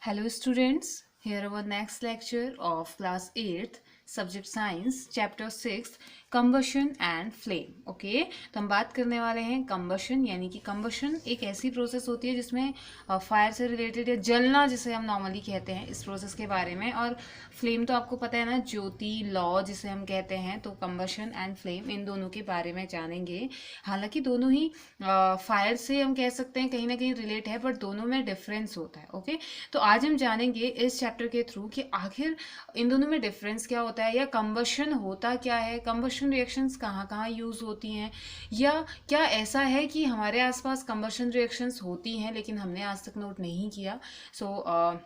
Hello students, here our next lecture of class 8th subject science chapter 6 combustion and flame. Okay तो हम बात करने वाले हैं combustion यानी कि combustion एक ऐसी प्रोसेस होती है जिसमें फायर से रिलेटेड या जलना जिसे हम नॉर्मली कहते हैं इस प्रोसेस के बारे में। और फ्लेम तो आपको पता है ना, ज्योति लॉ जिसे हम कहते हैं। तो combustion एंड फ्लेम इन दोनों के बारे में जानेंगे। हालांकि दोनों ही फायर से हम कह सकते हैं कहीं ना कहीं रिलेट है, बट दोनों में डिफरेंस होता है। ओके तो आज हम जानेंगे इस चैप्टर के थ्रू कि आखिर इन दोनों में डिफरेंस क्या होता है, या कंबशन होता क्या है, कंबशन रिएक्शंस कहाँ कहाँ यूज होती हैं, या क्या ऐसा है कि हमारे आसपास कंबशन रिएक्शंस होती हैं लेकिन हमने आज तक नोट नहीं किया। सो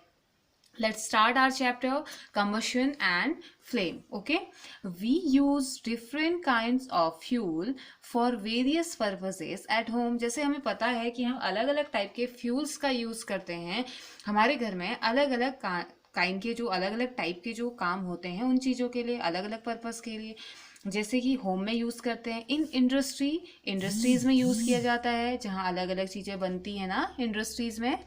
let's start our chapter combustion and flame. Okay, we use different kinds of fuel for various purposes at home. जैसे हमें पता है कि हम अलग अलग टाइप के फ्यूल्स का यूज़ करते हैं हमारे घर में, अलग अलग काइंड के जो अलग अलग टाइप के जो काम होते हैं उन चीज़ों के लिए, अलग अलग पर्पस के लिए। जैसे कि होम में यूज़ करते हैं, इन इंडस्ट्रीज़ में यूज़ किया जाता है जहाँ अलग अलग चीज़ें बनती हैं ना इंडस्ट्रीज़ में,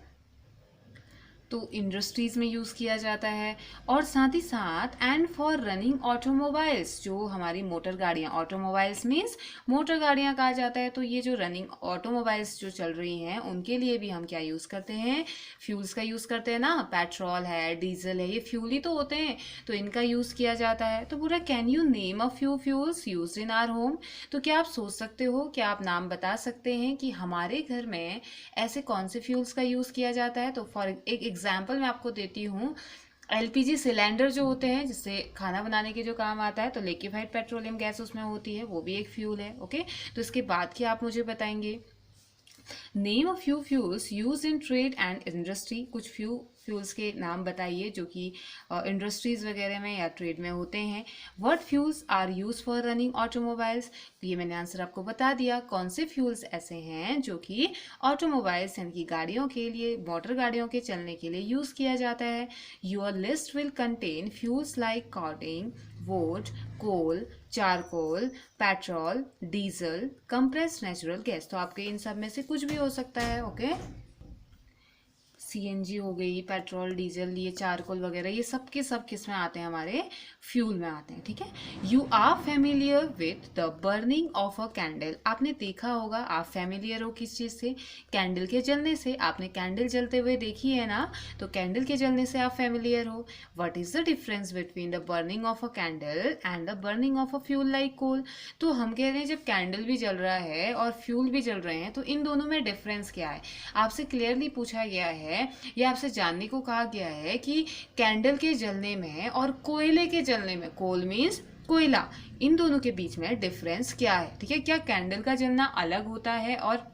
तो इंडस्ट्रीज़ में यूज़ किया जाता है। और साथ ही साथ एंड फॉर रनिंग ऑटोमोबाइल्स, जो हमारी मोटर गाड़ियाँ, ऑटोमोबाइल्स मीन्स मोटर गाड़ियाँ कहा जाता है। तो ये जो रनिंग ऑटोमोबाइल्स जो चल रही हैं उनके लिए भी हम क्या यूज़ करते हैं, फ्यूल्स का यूज़ करते हैं ना। पेट्रोल है, डीजल है, ये फ्यूल ही तो होते हैं, तो इनका यूज़ किया जाता है। तो पूरा can you name a few fuels use in our home, तो क्या आप सोच सकते हो, क्या आप नाम बता सकते हैं कि हमारे घर में ऐसे कौन से फ्यूल्स का यूज़ किया जाता है। तो फॉर एक एग्जाम्पल मैं आपको देती हूँ, एलपीजी सिलेंडर जो होते हैं जिससे खाना बनाने के जो काम आता है, तो लिक्विफाइड पेट्रोलियम गैस उसमें होती है, वो भी एक फ्यूल है। ओके तो इसके बाद क्या आप मुझे बताएंगे, name a few fuels use in trade and industry, कुछ फ्यूल्स के नाम बताइए जो कि इंडस्ट्रीज वगैरह में या ट्रेड में होते हैं। What fuels are use for running automobiles, ये मैंने आंसर आपको बता दिया। कौन से फ्यूल्स ऐसे हैं जो कि ऑटोमोबाइल्स यानी कि गाड़ियों के लिए, मोटर गाड़ियों के चलने के लिए यूज़ किया जाता है। Your list will contain fuels like cow dung, wood, coal, charcoal, petrol, diesel, compressed natural gas. तो आपके इन सब में से कुछ भी हो सकता है। ओके सीएनजी हो गई, पेट्रोल, डीजल, ये चारकोल वगैरह, ये सब के सब किस में आते हैं, हमारे फ्यूल में आते हैं। ठीक है, you are familiar with the burning of a candle, आपने देखा होगा, आप फेमिलियर हो किस चीज़ से, कैंडल के जलने से। आपने कैंडल जलते हुए देखी है ना, तो कैंडल के जलने से आप फेमिलियर हो। What is the difference between the burning of a candle and the burning of a fuel like coal, तो हम कह रहे हैं जब कैंडल भी जल रहा है और फ्यूल भी जल रहे हैं तो इन दोनों में डिफरेंस क्या है। आपसे क्लियरली पूछा गया है, या आपसे जानने को कहा गया है कि कैंडल के जलने में और कोयले के जलने में, कोल मीन्स कोयला, इन दोनों के बीच में डिफरेंस क्या है। ठीक है, क्या कैंडल का जलना अलग होता है और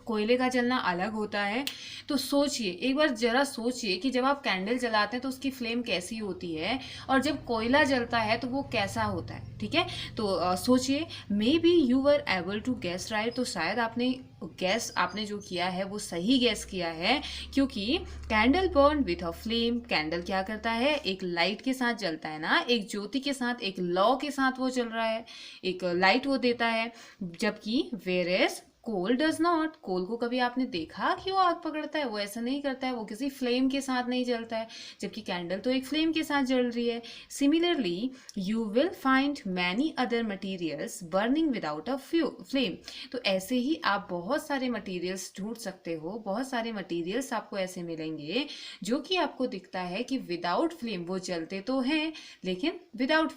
कोयले का जलना अलग होता है। तो सोचिए, एक बार जरा सोचिए कि जब आप कैंडल जलाते हैं तो उसकी फ्लेम कैसी होती है, और जब कोयला जलता है तो वो कैसा होता है। ठीक है, तो सोचिए, may be you were able to guess right, तो शायद आपने जो किया है वो सही गेस किया है, क्योंकि candle burn with a flame, candle क्या करता है, एक लाइट के साथ जलता है ना, एक ज्योति के साथ, एक लौ के साथ वो चल रहा है, एक लाइट वो देता है। जबकि whereas coal does not, coal को कभी आपने देखा कि वो आग पकड़ता है, वो ऐसा नहीं करता है, वो किसी फ्लेम के साथ नहीं जलता है, जबकि कैंडल तो एक फ्लेम के साथ जल रही है। Similarly you will find many other materials burning without a flame, तो ऐसे ही आप बहुत सारे मटीरियल्स ढूंढ सकते हो, बहुत सारे मटीरियल्स आपको ऐसे मिलेंगे जो कि आपको दिखता है कि विदाउट फ्लेम वो जलते तो हैं, लेकिन विदाउट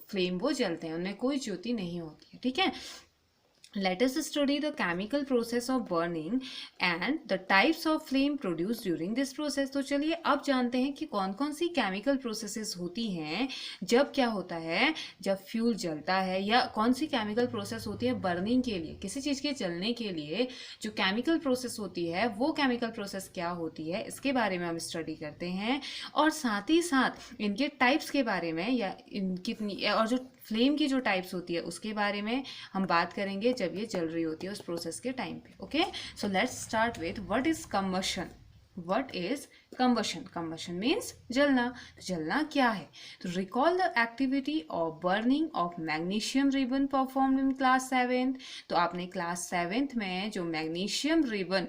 फ्लेम वो जलते हैं, उनमें कोई ज्योति नहीं होती है। ठीक है, let us study the chemical process of burning and the types of flame produced during this process। तो चलिए अब जानते हैं कि कौन कौन सी केमिकल प्रोसेसेस होती हैं जब क्या होता है, जब फ्यूल जलता है, या कौन सी केमिकल प्रोसेस होती है बर्निंग के लिए, किसी चीज़ के जलने के लिए जो केमिकल प्रोसेस होती है वो केमिकल प्रोसेस क्या होती है, इसके बारे में हम स्टडी करते हैं। और साथ ही साथ इनके टाइप्स के बारे में, या इन कितनी, और जो फ्लेम की जो टाइप्स होती है उसके बारे में हम बात करेंगे जब ये जल रही होती है उस प्रोसेस के टाइम पे। Okay so let's start with what is combustion. What is combustion, combustion means जलना। तो जलना क्या है, तो recall the activity of burning of magnesium ribbon performed in class 7th। तो आपने क्लास 7th में जो मैग्नीशियम रिबन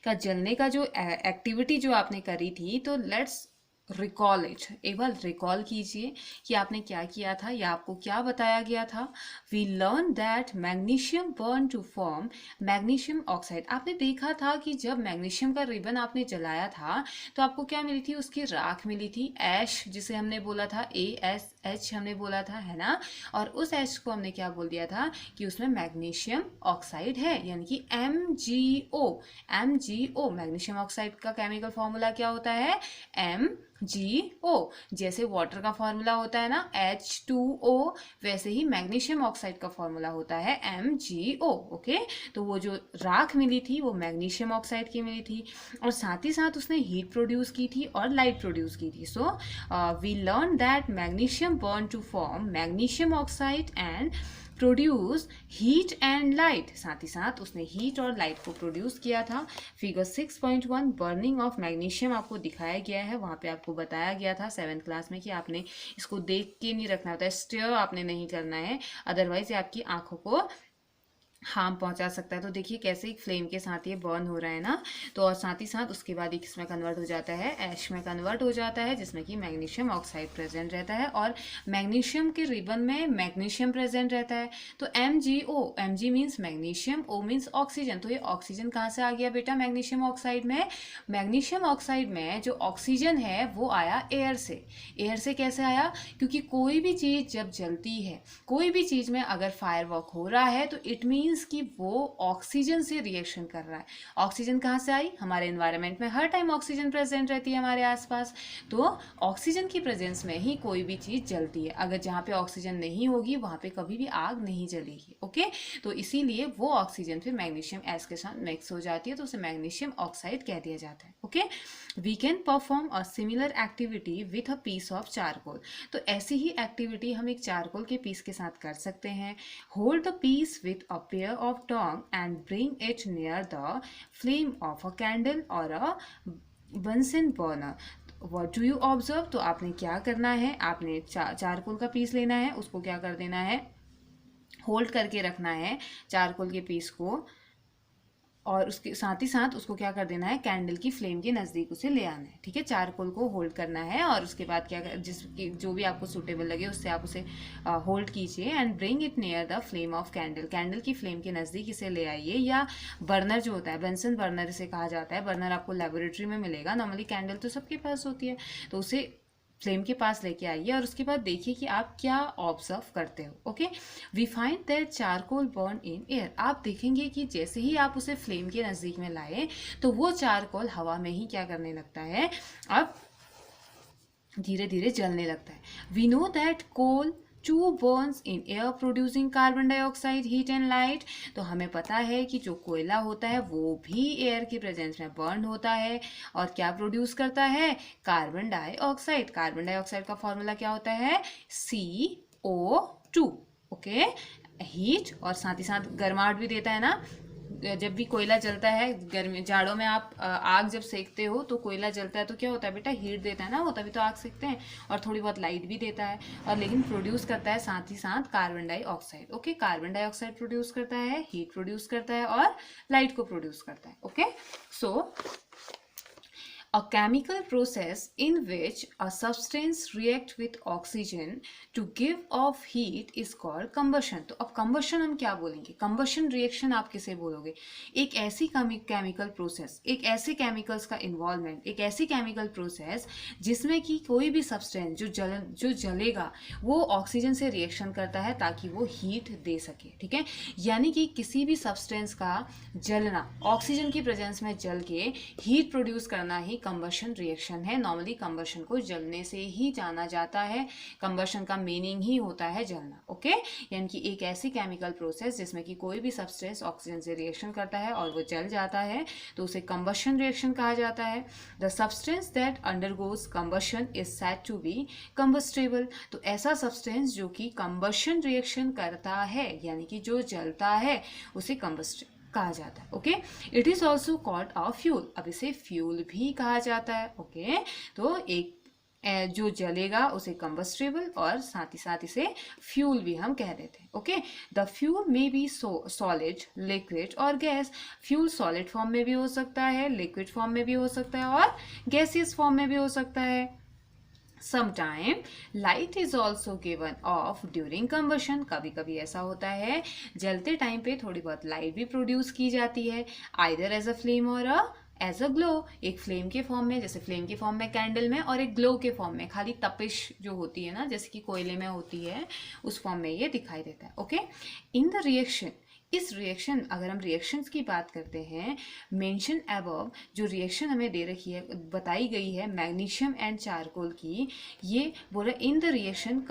का जलने का जो एक्टिविटी जो आपने करी थी, तो लेट्स रिकॉल इट, एक बार रिकॉल कीजिए कि आपने क्या किया था या आपको क्या बताया गया था। We learn that magnesium burn to form magnesium oxide. आपने देखा था कि जब मैग्नीशियम का रिबन आपने जलाया था तो आपको क्या मिली थी, उसकी राख मिली थी, ऐश जिसे हमने बोला था, ASH हमने बोला था, है ना। और उस ऐश को हमने क्या बोल दिया था कि उसमें मैग्नीशियम ऑक्साइड है, यानी कि MgO मैग्नीशियम ऑक्साइड का केमिकल फॉर्मूला क्या होता है, MgO। जैसे वाटर का फॉर्मूला होता है ना H2O, वैसे ही मैग्नीशियम ऑक्साइड का फॉर्मूला होता है MgO। ओके, तो वो जो राख मिली थी वो मैग्नीशियम ऑक्साइड की मिली थी, और साथ ही साथ उसने हीट प्रोड्यूस की थी और लाइट प्रोड्यूस की थी। So we learn that magnesium burn to form magnesium oxide and produce heat and light. साथ ही साथ उसने हीट और लाइट को प्रोड्यूस किया था। फिगर 6.1 बर्निंग ऑफ मैग्नीशियम आपको दिखाया गया है, वहाँ पे आपको बताया गया था 7th क्लास में कि आपने इसको देख के नहीं रखना होता है, स्टेयर आपने नहीं करना है, अदरवाइज ये आपकी आंखों को हार्म पहुंचा सकता है। तो देखिए कैसे एक फ्लेम के साथ ये बर्न हो रहा है ना। तो और साथ ही साथ उसके बाद एक इसमें कन्वर्ट हो जाता है, ऐश में कन्वर्ट हो जाता है, जिसमें कि मैग्नीशियम ऑक्साइड प्रेजेंट रहता है, और मैग्नीशियम के रिबन में मैग्नीशियम प्रेजेंट रहता है। तो MgO, Mg means magnesium, O means oxygen. तो ये ऑक्सीजन कहाँ से आ गया बेटा मैग्नीशियम ऑक्साइड में, मैग्नीशियम ऑक्साइड में जो ऑक्सीजन है वो आया एयर से। एयर से कैसे आया, क्योंकि कोई भी चीज़ जब जलती है, कोई भी चीज़ में अगर फायर वर्क हो रहा है तो इट मीन्स कि वो ऑक्सीजन से रिएक्शन कर रहा है। ऑक्सीजन कहाँ से आई, हमारे एनवायरनमेंट में हर टाइम ऑक्सीजन प्रेजेंट रहती है हमारे आसपास, तो ऑक्सीजन की प्रेजेंस में ही कोई भी चीज़ जलती है। अगर जहाँ पे ऑक्सीजन नहीं होगी वहाँ पे कभी भी आग नहीं जलेगी। ओके, तो इसीलिए वो ऑक्सीजन फिर मैग्नीशियम एस के साथ मिक्स हो जाती है, तो उसे मैग्नीशियम ऑक्साइड कह दिया जाता है। Okay, we can perform a similar activity with a piece of charcoal. तो ऐसी ही एक्टिविटी हम एक चारकोल के पीस के साथ कर सकते हैं। Hold the piece with a pair of tong and bring it near the flame of a candle और a Bunsen burner. What do you observe, तो आपने क्या करना है, आपने चारकोल का पीस लेना है, उसको क्या कर देना है, होल्ड करके रखना है चारकोल के पीस को, और उसके साथ ही साथ उसको क्या कर देना है, कैंडल की फ्लेम के नज़दीक उसे ले आना है। ठीक है, चारकोल को होल्ड करना है, और उसके बाद क्या जो भी आपको सूटेबल लगे उससे आप उसे होल्ड कीजिए, and bring it near the flame of candle. Candle की फ्लेम के नज़दीक इसे ले आइए, या बर्नर जो होता है, बेंसन बर्नर इसे कहा जाता है। बर्नर आपको लेबोरेटरी में मिलेगा, नॉर्मली कैंडल तो सबके पास होती है, तो उसे फ्लेम के पास लेके आइए, और उसके बाद देखिए कि आप क्या ऑब्जर्व करते हो। Okay, we find that charcoal burn in air. आप देखेंगे कि जैसे ही आप उसे फ्लेम के नज़दीक में लाए तो वो चारकोल हवा में ही क्या करने लगता है, अब धीरे धीरे जलने लगता है। We know that coal to burns in air producing carbon dioxide heat and light. तो हमें पता है कि जो कोयला होता है वो भी एयर की प्रेजेंस में बर्न होता है, और क्या प्रोड्यूस करता है, कार्बन डाइऑक्साइड। कार्बन डाइऑक्साइड का फॉर्मूला क्या होता है, CO2। ओके, हीट और साथ ही साथ गर्माहट भी देता है ना। जब भी कोयला जलता है गर्मी जाड़ों में, आप आग जब सेकते हो तो कोयला जलता है तो क्या होता है बेटा, हीट देता है ना वो, तभी तो आग सेकते हैं, और थोड़ी बहुत लाइट भी देता है, और लेकिन प्रोड्यूस करता है साथ ही साथ carbon dioxide. Okay, carbon dioxide produce करता है, हीट प्रोड्यूस करता है, और लाइट को प्रोड्यूस करता है। Okay, so a chemical process in which a substance react with oxygen to give off heat is called combustion। तो अब combustion हम क्या बोलेंगे, combustion reaction आप किसे बोलोगे, एक ऐसी chemical process, एक ऐसे chemicals का involvement, एक ऐसी chemical process जिसमें कि कोई भी substance जो जलेगा वो ऑक्सीजन से रिएक्शन करता है ताकि वो हीट दे सके। ठीक है, यानी कि किसी भी सब्सटेंस का जलना, ऑक्सीजन की प्रेजेंस में जल के हीट प्रोड्यूस करना ही कंबशन रिएक्शन है। नॉर्मली कंबशन को जलने से ही जाना जाता है, कंबशन का मीनिंग ही होता है जलना। ओके, यानी कि एक ऐसी केमिकल प्रोसेस जिसमें कि कोई भी सब्सटेंस ऑक्सीजन से रिएक्शन करता है और वो जल जाता है, तो उसे कंबशन रिएक्शन कहा जाता है। The substance that undergoes combustion is said to be combustible. तो ऐसा सब्सटेंस जो कि कंबशन रिएक्शन करता है, यानी कि जो जलता है, उसे कंबस्टेबल कहा जाता है। Okay, it is also called a fuel. अब इसे फ्यूल भी कहा जाता है। ओके, तो एक जो जलेगा उसे कंबस्टेबल, और साथ ही साथ इसे फ्यूल भी हम कह देते हैं। Okay, the fuel may be solid, liquid और गैस। फ्यूल सॉलिड फॉर्म में भी हो सकता है, लिक्विड फॉर्म में भी हो सकता है और गैसियस फॉर्म में भी हो सकता है। Sometime light is also given off during combustion। कभी कभी ऐसा होता है जलते टाइम पे थोड़ी बहुत लाइट भी प्रोड्यूस की जाती है, either as a flame or as a glow. एक फ्लेम के फॉर्म में, जैसे फ्लेम के फॉर्म में कैंडल में, और एक ग्लो के फॉर्म में खाली तपिश जो होती है ना, जैसे कि कोयले में होती है, उस फॉर्म में ये दिखाई देता है। ओके, इन द रिएक्शन, इस रिएक्शन, अगर हम रिएक्शंस की बात करते हैं, मेंशन अबव, जो रिएक्शन हमें दे रखी है, बताई गई है मैग्नीशियम एंड चारकोल की, ये बोला in the reaction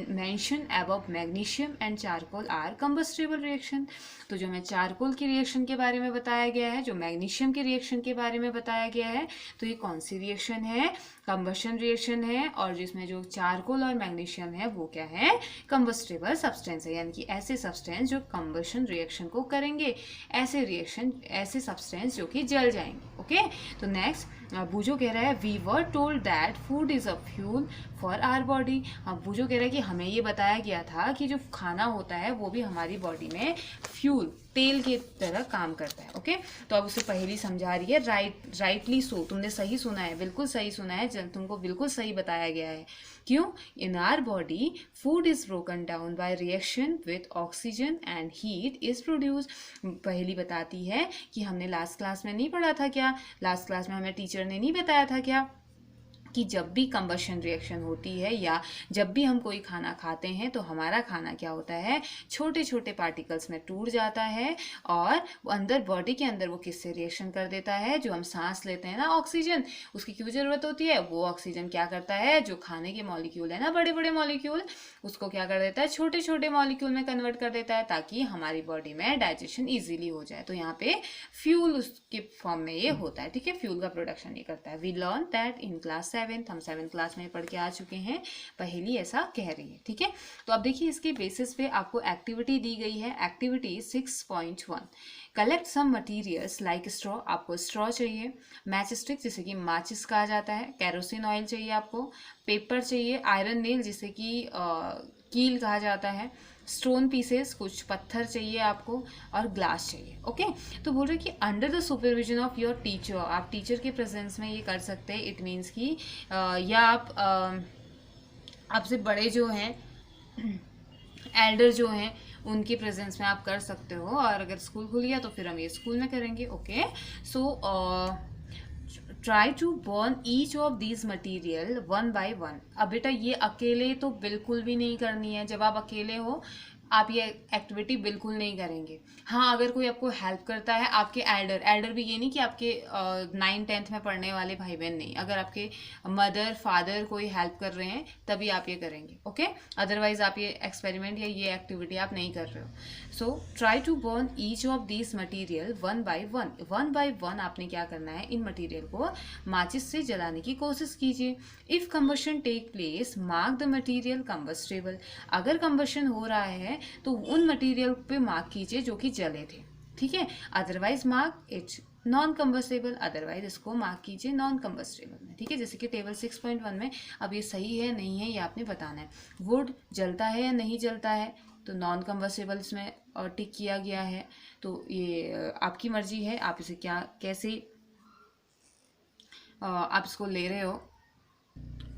mention above magnesium and charcoal are combustible reaction. तो जो हमें चारकोल की रिएक्शन के बारे में बताया गया है, जो मैग्नीशियम के रिएक्शन के बारे में बताया गया है, तो ये कौन सी रिएक्शन है? कंबशन रिएक्शन है, और जिसमें जो चारकोल और मैग्नीशियम है वो क्या है? कंबस्टेबल सब्सटेंस है, यानी कि ऐसे सब्सटेंस जो कंबशन रिएक्शन को करेंगे, ऐसे रिएक्शन, ऐसे सब्सटेंस जो कि जल जाएंगे। ओके, तो नेक्स्ट बूजो कह रहा है we were told that food is a fuel for our body. हाँ, बूजो कह रहा है कि हमें ये बताया गया था कि जो खाना होता है वो भी हमारी बॉडी में फ्यूल, तेल की तरह काम करता है। ओके, तो अब उसे पहली समझा रही है, राइटली सो, तुमने सही सुना है, बिल्कुल सही सुना है, तुमको बिल्कुल सही बताया गया है। क्यों? In our body food is broken down by reaction with oxygen and heat is produce. Paheli बताती है कि हमने लास्ट क्लास में नहीं पढ़ा था क्या, लास्ट क्लास में हमें टीचर ने नहीं बताया था क्या, कि जब भी कंबशन रिएक्शन होती है या जब भी हम कोई खाना खाते हैं तो हमारा खाना क्या होता है, छोटे छोटे पार्टिकल्स में टूट जाता है, और अंदर बॉडी के अंदर वो किससे रिएक्शन कर देता है? जो हम सांस लेते हैं ना, ऑक्सीजन, उसकी क्यों ज़रूरत होती है? वो ऑक्सीजन क्या करता है, जो खाने के मॉलिक्यूल है ना, बड़े बड़े मॉलिक्यूल, उसको क्या कर देता है, छोटे छोटे मॉलिक्यूल में कन्वर्ट कर देता है, ताकि हमारी बॉडी में डाइजेशन ईजिली हो जाए। तो यहाँ पे फ्यूल उसके फॉर्म में ये होता है। ठीक है, फ्यूल का प्रोडक्शन ये करता है। We learn that in class 7, हम 7th क्लास में पढ़ के आ चुके हैं, पहली ऐसा कह रही है। ठीक है, तो अब देखिए इसके बेसिस पे आपको एक्टिविटी दी गई है। Activity 6.1, collect some materials like straw, आपको स्ट्रॉ चाहिए, मैच स्टिक जिसे कि माचिस कहा जाता है, कैरोसिन ऑयल चाहिए आपको, पेपर चाहिए, आयरन नेल जिसे कि कील कहा जाता है, स्टोन पीसेस कुछ पत्थर चाहिए आपको, और ग्लास चाहिए। ओके, तो बोल रहे कि under the supervision of your teacher, आप टीचर के प्रेजेंस में ये कर सकते हैं। इट मीन्स कि या आप आपसे बड़े जो हैं, एल्डर जो हैं, उनके प्रेजेंस में आप कर सकते हो, और अगर स्कूल खुल गया तो फिर हम ये स्कूल में करेंगे। Okay, so try to burn each of these material one by one. अब बेटा ये अकेले तो बिल्कुल भी नहीं करनी है, जब आप अकेले हो आप ये एक्टिविटी बिल्कुल नहीं करेंगे। हाँ, अगर कोई आपको हेल्प करता है, आपके एल्डर भी, ये नहीं कि आपके 9th-10th में पढ़ने वाले भाई बहन नहीं, अगर आपके मदर फादर कोई हेल्प कर रहे हैं तभी आप ये करेंगे। ओके, अदरवाइज आप ये एक्सपेरिमेंट या ये एक्टिविटी आप नहीं कर रहे हो। So try to burn each of this material one by one आपने क्या करना है, इन मटीरियल को माचिस से जलाने की कोशिश कीजिए। If combustion take place mark the material combustible, अगर कंबशन हो रहा है तो उन मटेरियल पे मार्क कीजिए जो कि जले थे। ठीक है, otherwise mark it's non combustible, otherwise इसको मार्क कीजिए नॉन कंबस्टेबल में। ठीक है, जैसे कि टेबल 6.1 में अब ये सही है नहीं है ये आपने बताना है। वुड जलता है या नहीं जलता है, तो नॉन कंबस्टेबल इसमें टिक किया गया है। तो ये आपकी मर्जी है, आप इसे क्या कैसे आप इसको ले रहे हो।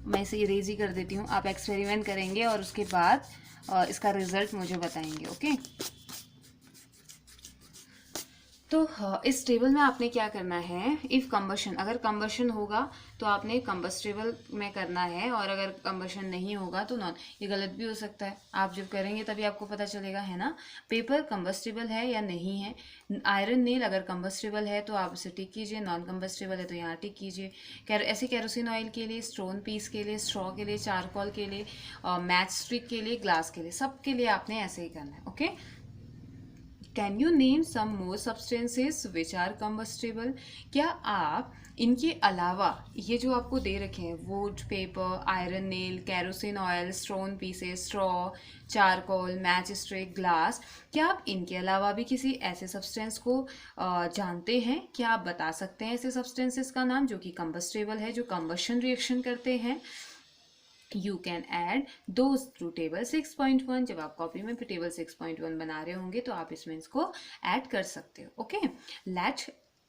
मैं इसे इरेज ही कर देती हूँ, आप एक्सपेरिमेंट करेंगे और उसके बाद इसका रिजल्ट मुझे बताएंगे। ओके, तो इस टेबल में आपने क्या करना है, इफ़ कंबशन, अगर कंबशन होगा तो आपने कंबस्टेबल में करना है, और अगर कंबशन नहीं होगा तो नॉन। ये गलत भी हो सकता है, आप जब करेंगे तभी आपको पता चलेगा, है ना। पेपर कंबस्टेबल है या नहीं है, आयरन नेल अगर कंबस्टेबल है तो आप इसे टिक कीजिए, नॉन कंबस्टेबल है तो यहाँ टिक कीजिए। ऐसे कैरोसिन ऑयल के लिए, स्टोन पीस के लिए, स्ट्रॉ के लिए, चारकोल के लिए, मैच स्टिक के लिए, ग्लास के लिए, सब के लिए आपने ऐसे ही करना है। Okay, can you name some more substances which are combustible, क्या आप इनके अलावा, ये जो आपको दे रखे हैं would, paper, iron nail, kerosene oil, stone pieces, straw, charcoal, match stick, glass, क्या आप इनके अलावा भी किसी ऐसे सब्सटेंस को जानते हैं? क्या आप बता सकते हैं ऐसे सब्सटेंसेस का नाम जो कि कंबस्टेबल है, जो कंबशन रिएक्शन करते हैं? You can add those two table 6.1। जब आप कॉपी में टेबल 6.1 बना रहे होंगे तो आप इसमें इसको ऐड कर सकते हो। Okay,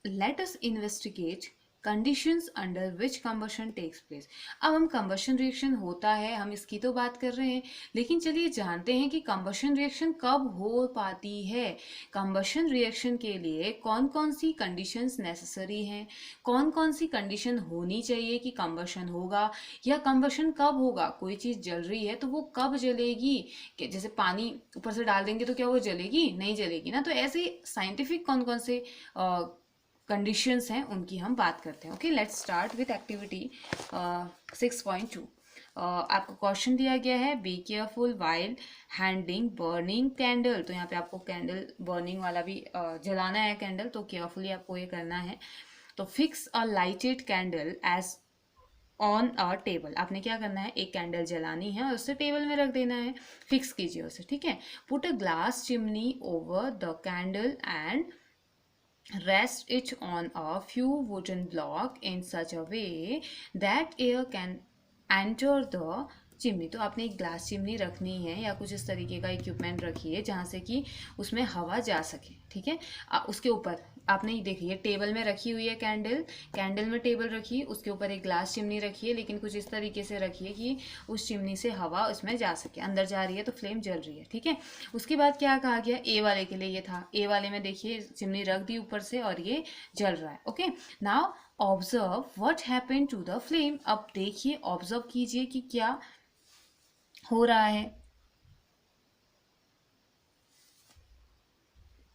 let us investigate conditions under which combustion takes place. अब हम कंबशन रिएक्शन होता है, हम इसकी तो बात कर रहे हैं, लेकिन चलिए जानते हैं कि कंबशन रिएक्शन कब हो पाती है। कंबशन रिएक्शन के लिए कौन कौन सी कंडीशंस नेसेसरी हैं, कौन कौन सी कंडीशन होनी चाहिए कि कंबशन होगा, या कंबशन कब होगा। कोई चीज़ जल रही है तो वो कब जलेगी, कि जैसे पानी ऊपर से डाल देंगे तो क्या वो जलेगी, नहीं जलेगी ना। तो ऐसे साइंटिफिक कौन कौन से कंडीशंस हैं उनकी हम बात करते हैं। Okay, let's start with activity 6.2। आपको क्वेश्चन दिया गया है, be careful while handling burning candle. तो यहाँ पे आपको कैंडल बर्निंग वाला भी जलाना है कैंडल, तो केयरफुली आपको ये करना है। तो fix a lighted candle as on a table. आपने क्या करना है, एक कैंडल जलानी है और उसे टेबल में रख देना है, फिक्स कीजिए उसे, ठीक है। Put a glass chimney over the candle and rest it on a few wooden block in such a way that air can enter the chimney. तो आपने एक ग्लास चिमनी रखनी है या कुछ इस तरीके का इक्विपमेंट रखिए जहाँ से कि उसमें हवा जा सके, ठीक है। उसके ऊपर आपने देखिए टेबल में रखी हुई है कैंडल, कैंडल में टेबल रखिए, उसके ऊपर एक ग्लास चिमनी रखिए, लेकिन कुछ इस तरीके से रखिए कि उस चिमनी से हवा उसमें जा सके, अंदर जा रही है तो फ्लेम जल रही है, ठीक है। उसके बाद क्या कहा गया, ए वाले के लिए ये था, ए वाले में देखिए चिमनी रख दी ऊपर से और ये जल रहा है। Okay, now observe what happened to the flame. अब देखिए, ऑब्जर्व कीजिए कि क्या हो रहा है।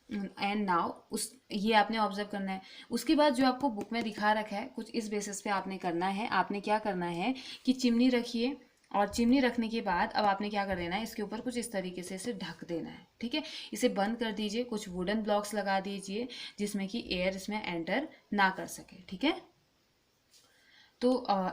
एंड नाउ ये आपने ऑब्जर्व करना है। उसके बाद जो आपको बुक में दिखा रखा है कुछ इस बेसिस पे आपने करना है। आपने क्या करना है कि चिमनी रखिए और चिमनी रखने के बाद अब आपने क्या कर देना है, इसके ऊपर कुछ इस तरीके से इसे ढक देना है, ठीक है। इसे बंद कर दीजिए, कुछ वुडन ब्लॉक्स लगा दीजिए जिसमें कि एयर इसमें एंटर ना कर सके, ठीक है। तो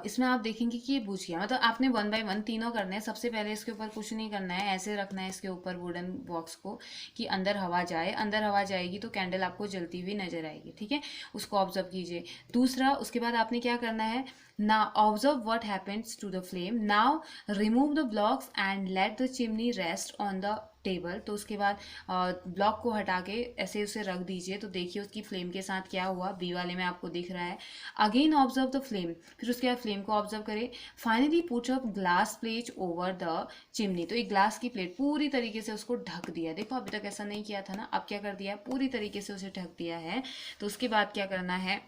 इसमें आप देखेंगे कि ये बुझ गया, मतलब आपने 1 बाय 1 तीनों करने हैं। सबसे पहले इसके ऊपर कुछ नहीं करना है, ऐसे रखना है इसके ऊपर वुडन बॉक्स को कि अंदर हवा जाए, अंदर हवा जाएगी तो कैंडल आपको जलती हुई नजर आएगी, ठीक है। उसको ऑब्जर्व कीजिए। दूसरा, उसके बाद आपने क्या करना है, ना observe what happens to the flame. Now remove the blocks and let the chimney rest on the table. तो उसके बाद ब्लॉक को हटा के ऐसे उसे रख दीजिए, तो देखिए उसकी फ्लेम के साथ क्या हुआ, बी वाले में आपको दिख रहा है। अगेन ऑब्जर्व द फ्लेम, फिर उसके बाद फ्लेम को ऑब्जर्व करें। Finally put up glass plate over the chimney. तो एक ग्लास की प्लेट पूरी तरीके से उसको ढक दिया। देखो अभी तक ऐसा नहीं किया था ना, अब क्या कर दिया, पूरी तरीके से उसे ढक दिया है। तो उसके बाद क्या करना है,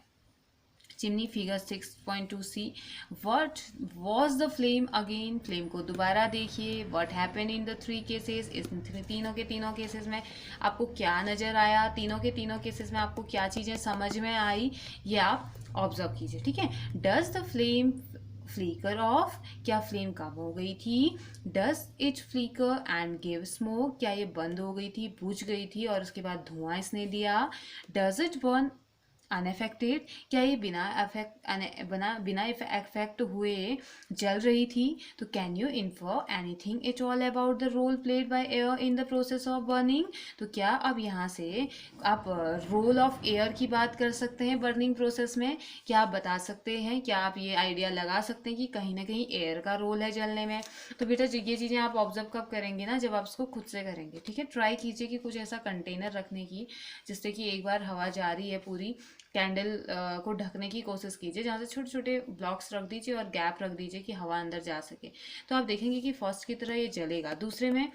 chimney figure 6.2c। What was the flame again, flame को दोबारा देखिए। What happen in the 3 cases, इस तीनों के तीनों केसेस में आपको क्या नजर आया, तीनों के तीनों केसेस में आपको क्या चीजें समझ में आई, ये आप ऑब्जर्व कीजिए, ठीक है। Does the flame flicker off, क्या फ्लेम कम हो गई थी। Does it flicker and give smoke, क्या ये बंद हो गई थी, बुझ गई थी और उसके बाद धुआं इसने दिया। डज इट बर्न अनएफेक्टेड, क्या ये बिना इफेक्ट हुए जल रही थी। तो can you infer anything at all about the role played by air in the process of burning. तो क्या अब यहाँ से आप रोल ऑफ एयर की बात कर सकते हैं बर्निंग प्रोसेस में, क्या आप बता सकते हैं, क्या आप ये आइडिया लगा सकते हैं कि कहीं ना कहीं एयर का रोल है जलने में। तो बेटा ये चीज़ें आप ऑब्जर्व कब करेंगे ना, जब आप इसको खुद से करेंगे, ठीक है। ट्राई कीजिए कि कुछ ऐसा कंटेनर रखने की जिससे कि एक बार हवा जा रही है पूरी कैंडल को ढकने की कोशिश कीजिए, जहाँ से छोटे छोटे ब्लॉक्स रख दीजिए और गैप रख दीजिए कि हवा अंदर जा सके। तो आप देखेंगे कि फर्स्ट की तरह ये जलेगा, दूसरे में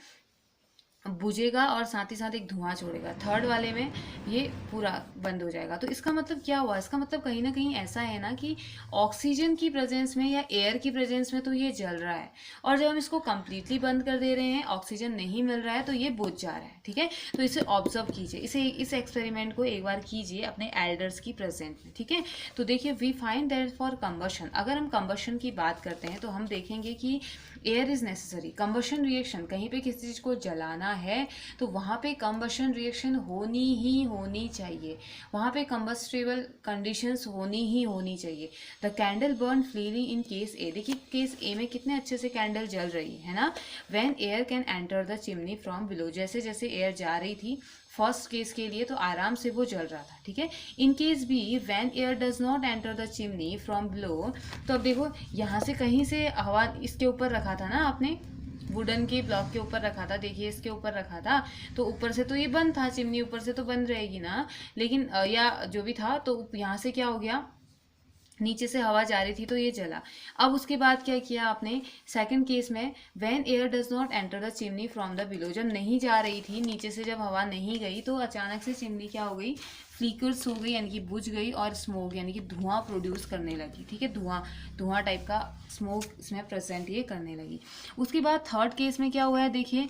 बुझेगा और साथ ही साथ एक धुआं छोड़ेगा, थर्ड वाले में ये पूरा बंद हो जाएगा। तो इसका मतलब क्या हुआ, इसका मतलब कहीं ना कहीं ऐसा है ना कि ऑक्सीजन की प्रेजेंस में या एयर की प्रेजेंस में तो ये जल रहा है, और जब हम इसको कंप्लीटली बंद कर दे रहे हैं, ऑक्सीजन नहीं मिल रहा है, तो ये बुझ जा रहा है, ठीक है। तो इसे ऑब्जर्व कीजिए, इस एक्सपेरिमेंट को एक बार कीजिए अपने एल्डर्स की प्रेजेंट में, ठीक है। तो देखिए, we find that for combustion, अगर हम कंबशन की बात करते हैं तो हम देखेंगे कि air is necessary. Combustion reaction, कहीं पे किसी चीज़ को जलाना है तो वहाँ पे कंबशन रिएक्शन होनी चाहिए, वहाँ पे कंबस्टेबल कंडीशंस होनी चाहिए। The candle burn freely in case A, देखिए केस ए में कितने अच्छे से कैंडल जल रही है ना। When air can enter the chimney from below, जैसे जैसे एयर जा रही थी फर्स्ट केस के लिए तो आराम से वो जल रहा था, ठीक है। In case B when air does not enter the chimney from below, तो अब देखो यहाँ से कहीं से हवा इसके ऊपर रखा था ना आपने, वुडन के ब्लॉक के ऊपर रखा था, देखिए इसके ऊपर रखा था, तो ऊपर से तो ये बंद था, चिमनी ऊपर से तो बंद रहेगी ना, लेकिन या जो भी था, तो यहाँ से क्या हो गया, नीचे से हवा जा रही थी तो ये जला। अब उसके बाद क्या किया आपने सेकंड केस में, when air does not enter the chimney from the below, जब नहीं जा रही थी नीचे से, जब हवा नहीं गई तो अचानक से चिमनी क्या हो गई, फ्लिकर्स हो गई, यानी कि बुझ गई, और स्मोक यानी कि धुआं प्रोड्यूस करने लगी, ठीक है, धुआं टाइप का स्मोक इसमें प्रेजेंट ये करने लगी। उसके बाद थर्ड केस में क्या हुआ है देखिए,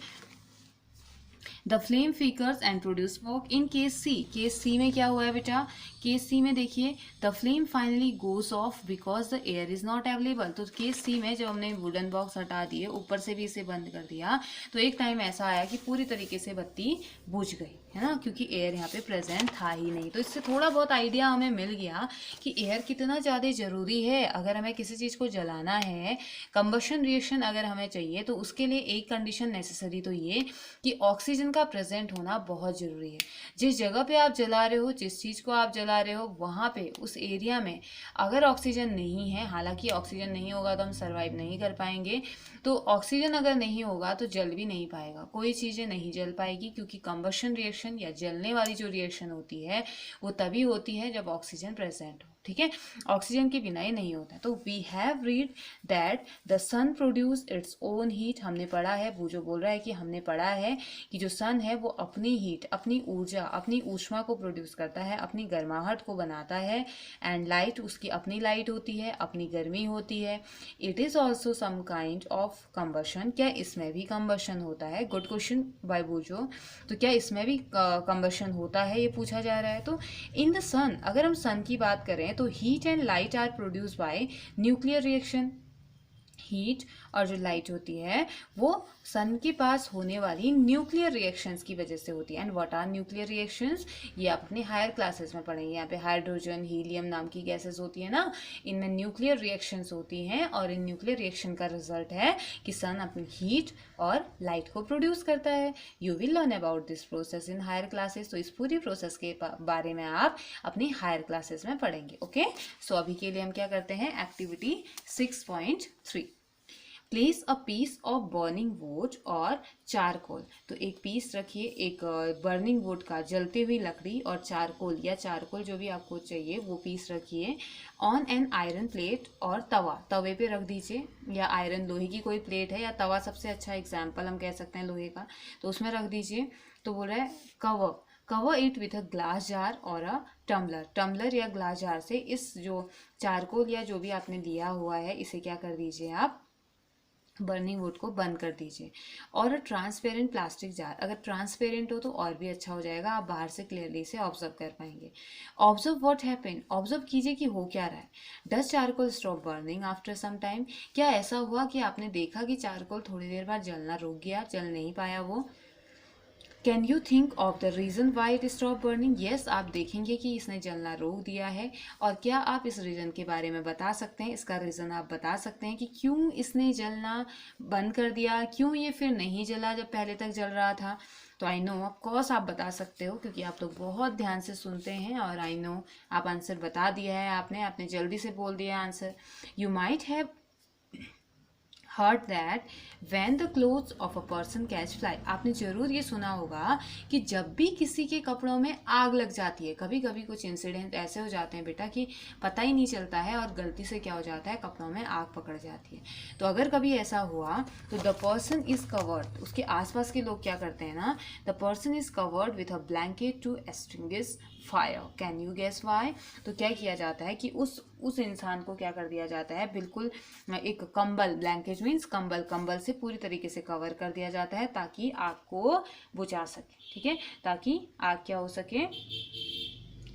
the flame flickers and produce smoke. In case C में क्या हुआ है बेटा, केस सी में देखिए the flame finally goes off because the air is not available. तो केस सी में जब हमने वुडन बॉक्स हटा दिए, ऊपर से भी इसे बंद कर दिया, तो एक टाइम ऐसा आया कि पूरी तरीके से बत्ती बुझ गई, है ना, क्योंकि एयर यहाँ पे प्रेजेंट था ही नहीं। तो इससे थोड़ा बहुत आइडिया हमें मिल गया कि एयर कितना ज़्यादा ज़रूरी है अगर हमें किसी चीज़ को जलाना है, कंबशन रिएक्शन अगर हमें चाहिए, तो उसके लिए एक कंडीशन नेसेसरी तो ये कि ऑक्सीजन का प्रेजेंट होना बहुत ज़रूरी है। जिस जगह पे आप जला रहे हो, जिस चीज़ को आप जला रहे हो, वहाँ पे उस एरिया में अगर ऑक्सीजन नहीं है, हालांकि ऑक्सीजन नहीं होगा तो हम सर्वाइव नहीं कर पाएंगे, तो ऑक्सीजन अगर नहीं होगा तो जल भी नहीं पाएगा, कोई चीज़ें नहीं जल पाएगी, क्योंकि कंबशन रिएक्शन या जलने वाली जो रिएक्शन होती है वो तभी होती है जब ऑक्सीजन प्रेजेंट हो, ठीक है, ऑक्सीजन के बिना ही नहीं होता। तो we have read that the sun produce its own heat, हमने पढ़ा है, वो जो बोल रहा है कि हमने पढ़ा है कि जो सन है वो अपनी हीट, अपनी ऊर्जा, अपनी ऊष्मा को प्रोड्यूस करता है, अपनी गर्माहट को बनाता है, एंड लाइट उसकी अपनी लाइट होती है, अपनी गर्मी होती है। It is also some kind of combustion, क्या इसमें भी कंबशन होता है, गुड क्वेश्चन बाय बूजो, तो क्या इसमें भी कंबशन होता है, ये पूछा जा रहा है। तो इन द सन, अगर हम सन की बात करें तो heat and light are produce by nuclear reaction, heat और जो लाइट होती है वो सन के पास होने वाली न्यूक्लियर रिएक्शंस की वजह से होती है। And what are nuclear reactions, ये आप अपने हायर क्लासेस में पढ़ेंगे। यहाँ पे हाइड्रोजन, हीलियम नाम की गैसेस होती है ना, इनमें न्यूक्लियर रिएक्शंस होती हैं, और इन न्यूक्लियर रिएक्शन का रिजल्ट है कि सन अपनी हीट और लाइट को प्रोड्यूस करता है। You will learn about this process in higher classes, तो इस पूरी प्रोसेस के बारे में आप अपनी हायर क्लासेस में पढ़ेंगे। ओके, सो अभी के लिए हम क्या करते हैं, activity 6.3, place a piece of burning wood और चारकोल। तो एक पीस रखिए, एक बर्निंग वुड का, जलती हुई लकड़ी, और चारकोल या चारकोल जो भी आपको चाहिए वो पीस रखिए ऑन एन आयरन प्लेट, और तवे पे रख दीजिए, या आयरन लोहे की कोई प्लेट है, या तवा सबसे अच्छा एग्जाम्पल हम कह सकते हैं लोहे का, तो उसमें रख दीजिए। तो बोल रहा है cover it with a glass jar और अ टम्बलर या ग्लास जार से इस जो चारकोल या जो भी आपने लिया हुआ है इसे क्या कर दीजिए आप, बर्निंग वुड को बंद कर दीजिए। और ट्रांसपेरेंट प्लास्टिक जार, अगर ट्रांसपेरेंट हो तो और भी अच्छा हो जाएगा, आप बाहर से क्लियरली से ऑब्जर्व कर पाएंगे। ऑब्जर्व व्हाट हैपेंड, ऑब्जर्व कीजिए कि हो क्या रहा है। Does charcoal stop burning after some time, क्या ऐसा हुआ कि आपने देखा कि चारकोल थोड़ी देर बाद जलना रुक गया, जल नहीं पाया वो। Can you think of the reason why it stop burning, yes आप देखेंगे कि इसने जलना रोक दिया है, और क्या आप इस रीज़न के बारे में बता सकते हैं, इसका रीज़न आप बता सकते हैं कि क्यों इसने जलना बंद कर दिया, क्यों ये फिर नहीं जला जब पहले तक जल रहा था। तो आई नो ऑफ कोर्स आप बता सकते हो, क्योंकि आप तो बहुत ध्यान से सुनते हैं, और आई नो आप आंसर बता दिया है, आपने जल्दी से बोल दिया answer. You might have heard that when the clothes of a person catch fly, आपने जरूर ये सुना होगा कि जब भी किसी के कपड़ों में आग लग जाती है, कभी कभी कुछ इंसिडेंट ऐसे हो जाते हैं बेटा कि पता ही नहीं चलता है, और गलती से क्या हो जाता है, कपड़ों में आग पकड़ जाती है। तो अगर कभी ऐसा हुआ तो द पर्सन इज कवर्ड, उसके आसपास के लोग क्या करते हैं ना, the person is covered with a blanket to extinguish fire. Can you guess why, तो क्या किया जाता है कि उस इंसान को क्या कर दिया जाता है, बिल्कुल एक कंबल, ब्लैंकेट मीन्स कंबल से पूरी तरीके से कवर कर दिया जाता है, ताकि आग को बुझा सके, ठीक है, ताकि आग क्या हो सके,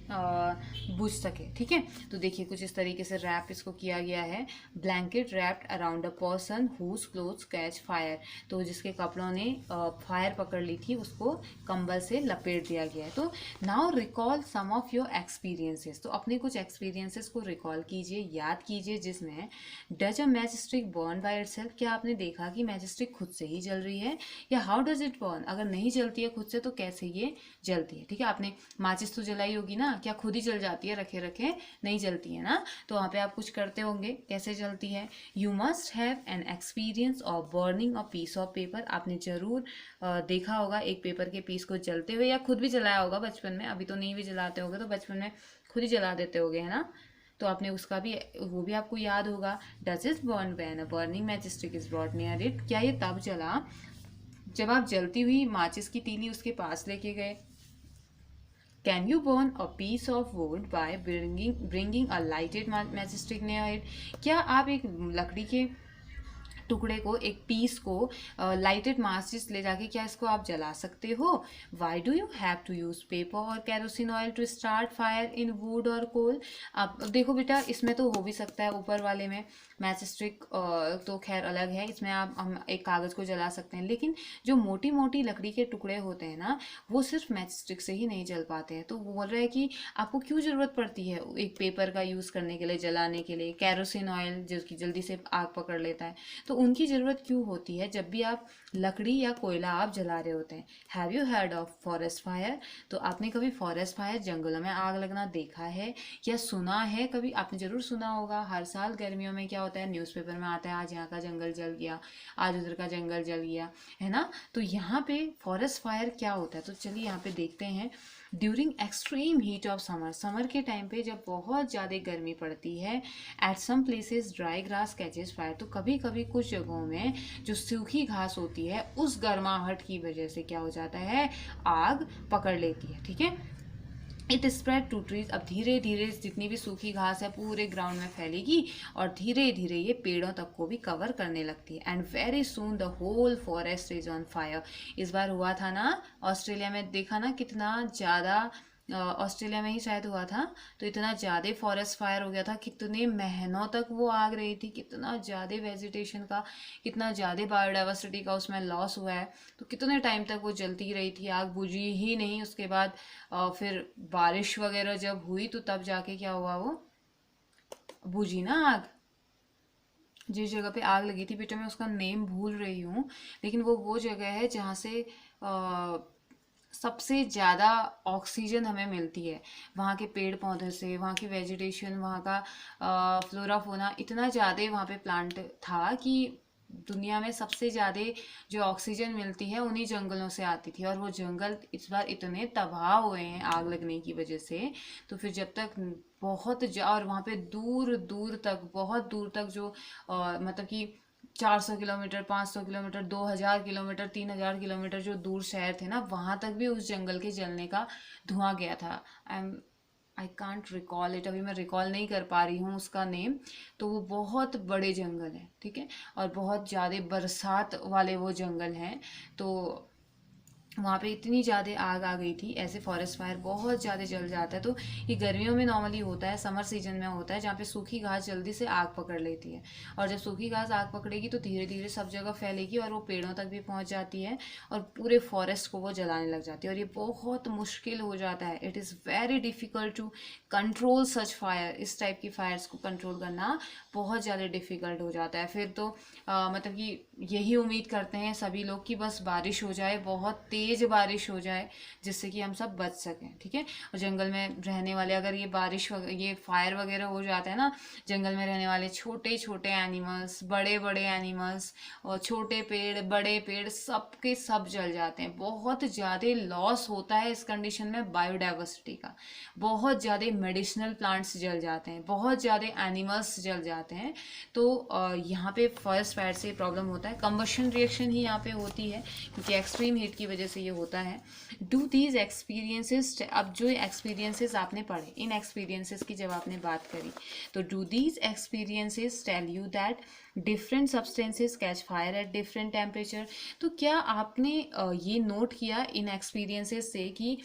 बुझ सके, ठीक है। तो देखिए कुछ इस तरीके से रैप इसको किया गया है, blanket wrapped around a person whose clothes catch fire, तो जिसके कपड़ों ने फायर पकड़ ली थी उसको कंबल से लपेट दिया गया है। तो now recall some of your experiences, तो अपने कुछ एक्सपीरियंसेस को रिकॉल कीजिए, याद कीजिए, जिसमें does a match stick burn by itself, क्या आपने देखा कि मैच स्टिक खुद से ही जल रही है, या हाउ डज इट बर्न, अगर नहीं जलती है खुद से तो कैसे ये जलती है, ठीक है। आपने माचिस तो जलाई होगी ना, क्या खुद ही जल जाती है रखे रखे, नहीं जलती है ना, तो वहाँ पे आप कुछ करते होंगे कैसे जलती है। You must have an experience of burning a piece of paper, आपने जरूर देखा होगा एक पेपर के पीस को जलते हुए, या खुद भी जलाया होगा बचपन में, अभी तो नहीं भी जलाते होगे तो बचपन में खुद ही जला देते होगे, है ना, तो आपने उसका भी, वो भी आपको याद होगा। Does it burn when a burning match stick is brought near it, क्या ये तब जला जब आप जलती हुई माचिस की तीली उसके पास लेके गए। Can you burn a piece of wood by bringing a lighted matchstick near it, क्या आप एक लकड़ी के टुकड़े को, एक पीस को लाइटेड माचिस ले जाके क्या इसको आप जला सकते हो। Why do you have to use paper और kerosene oil to start fire in wood और कोल। अब देखो बेटा, इसमें तो हो भी सकता है, ऊपर वाले में मैच स्टिक तो खैर अलग है, इसमें आप हम एक कागज़ को जला सकते हैं, लेकिन जो मोटी मोटी लकड़ी के टुकड़े होते हैं ना, वो सिर्फ मैच स्टिक से ही नहीं जल पाते हैं। तो वो बोल रहा है कि आपको क्यों ज़रूरत पड़ती है एक पेपर का यूज़ करने के लिए, जलाने के लिए, कैरोसिन ऑयल जो कि जल्दी से आग पकड़ लेता है, तो उनकी ज़रूरत क्यों होती है जब भी आप लकड़ी या कोयला आप जला रहे होते हैं। Have you heard of forest fire, तो आपने कभी फॉरेस्ट फायर, जंगलों में आग लगना देखा है या सुना है कभी, आपने ज़रूर सुना होगा। हर साल गर्मियों में क्या होता है, न्यूज़पेपर में आता है आज यहाँ का जंगल जल गया, आज उधर का जंगल जल गया, है ना। तो यहाँ पे फॉरेस्ट फायर क्या होता है, तो चलिए यहाँ पे देखते हैं। During extreme heat of summer, summer के टाइम पे जब बहुत ज़्यादा गर्मी पड़ती है, at some places dry grass catches fire, तो कभी कभी कुछ जगहों में जो सूखी घास होती है उस गर्माहट की वजह से क्या हो जाता है, आग पकड़ लेती है, ठीक है। इट स्प्रेड टू ट्रीज, अब धीरे धीरे जितनी भी सूखी घास है पूरे ग्राउंड में फैलेगी और धीरे धीरे ये पेड़ों तक को भी कवर करने लगती है। And very soon the whole forest is on fire, इस बार हुआ था ना ऑस्ट्रेलिया में, देखा ना कितना ज़्यादा, ऑस्ट्रेलिया में ही शायद हुआ था, तो इतना ज़्यादा फॉरेस्ट फायर हो गया था, कितने महीनों तक वो आग रही थी, कितना ज़्यादा वेजिटेशन का, कितना ज़्यादा बायोडाइवर्सिटी का उसमें लॉस हुआ है। तो कितने टाइम तक वो जलती रही थी, आग बुझी ही नहीं। उसके बाद फिर बारिश वगैरह जब हुई तो तब जाके क्या हुआ, वो बुझी ना आग। जिस जगह पे आग लगी थी बेटा, मैं उसका नेम भूल रही हूँ, लेकिन वो जगह है जहाँ से सबसे ज़्यादा ऑक्सीजन हमें मिलती है, वहाँ के पेड़ पौधे से, वहाँ की वेजिटेशन, वहाँ का फ्लोरा फोना इतना ज़्यादा वहाँ पे प्लांट था कि दुनिया में सबसे ज़्यादा जो ऑक्सीजन मिलती है उन्हीं जंगलों से आती थी। और वो जंगल इस बार इतने तबाह हुए हैं आग लगने की वजह से, तो फिर जब तक बहुत और वहाँ पे दूर दूर तक, बहुत दूर तक जो मतलब कि 400 किलोमीटर, 500 किलोमीटर, 2000 किलोमीटर, 3000 किलोमीटर जो दूर शहर थे ना, वहाँ तक भी उस जंगल के जलने का धुआं गया था। आई कांट रिकॉल इट, अभी मैं रिकॉल नहीं कर पा रही हूँ उसका नेम। तो वो बहुत बड़े जंगल है, ठीक है, और बहुत ज़्यादा बरसात वाले वो जंगल हैं। तो वहाँ पे इतनी ज़्यादा आग आ गई थी, ऐसे फॉरेस्ट फायर बहुत ज़्यादा जल जाता है। तो ये गर्मियों में नॉर्मली होता है, समर सीजन में होता है, जहाँ पे सूखी घास जल्दी से आग पकड़ लेती है, और जब सूखी घास आग पकड़ेगी तो धीरे धीरे सब जगह फैलेगी और वो पेड़ों तक भी पहुँच जाती है और पूरे फॉरेस्ट को वो जलाने लग जाती है, और ये बहुत मुश्किल हो जाता है। It is very difficult to control such fire, इस टाइप की फायर्स को कंट्रोल करना बहुत ज़्यादा डिफ़िकल्ट हो जाता है। फिर तो मतलब कि यही उम्मीद करते हैं सभी लोग कि बस बारिश हो जाए, बहुत तेज़ बारिश हो जाए, जिससे कि हम सब बच सकें, ठीक है। और जंगल में रहने वाले, अगर ये बारिश ये फायर वगैरह हो जाता है ना, जंगल में रहने वाले छोटे छोटे एनिमल्स, बड़े बड़े एनिमल्स, और छोटे पेड़, बड़े पेड़, सब के सब जल जाते हैं। बहुत ज़्यादा लॉस होता है इस कंडीशन में बायोडाइवर्सिटी का, बहुत ज़्यादा मेडिसिनल प्लांट्स जल जाते हैं, बहुत ज़्यादा एनिमल्स जल जाते हैं। तो यहाँ पे फॉरेस्ट फायर से प्रॉब्लम होता है, कंबशन रिएक्शन ही यहाँ पे होती है, क्योंकि एक्सट्रीम हीट की वजह से ये होता है। डू दीज एक्सपीरियंसेस, अब जो एक्सपीरियंसेस आपने पढ़े, इन एक्सपीरियंसेस की जब आपने बात करी, तो do these experiences tell you that different substances catch fire at different temperature. तो क्या आपने ये नोट किया इन एक्सपीरियंसेस से कि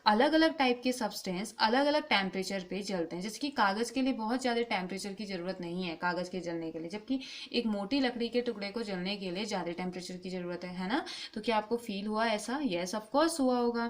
अलग अलग टाइप के सब्सटेंस अलग अलग टेम्परेचर पे जलते हैं? जैसे कि कागज़ के लिए बहुत ज़्यादा टेम्परेचर की ज़रूरत नहीं है कागज़ के जलने के लिए, जबकि एक मोटी लकड़ी के टुकड़े को जलने के लिए ज़्यादा टेम्परेचर की ज़रूरत है ना? तो क्या आपको फील हुआ ऐसा? यस ऑफ कोर्स हुआ होगा।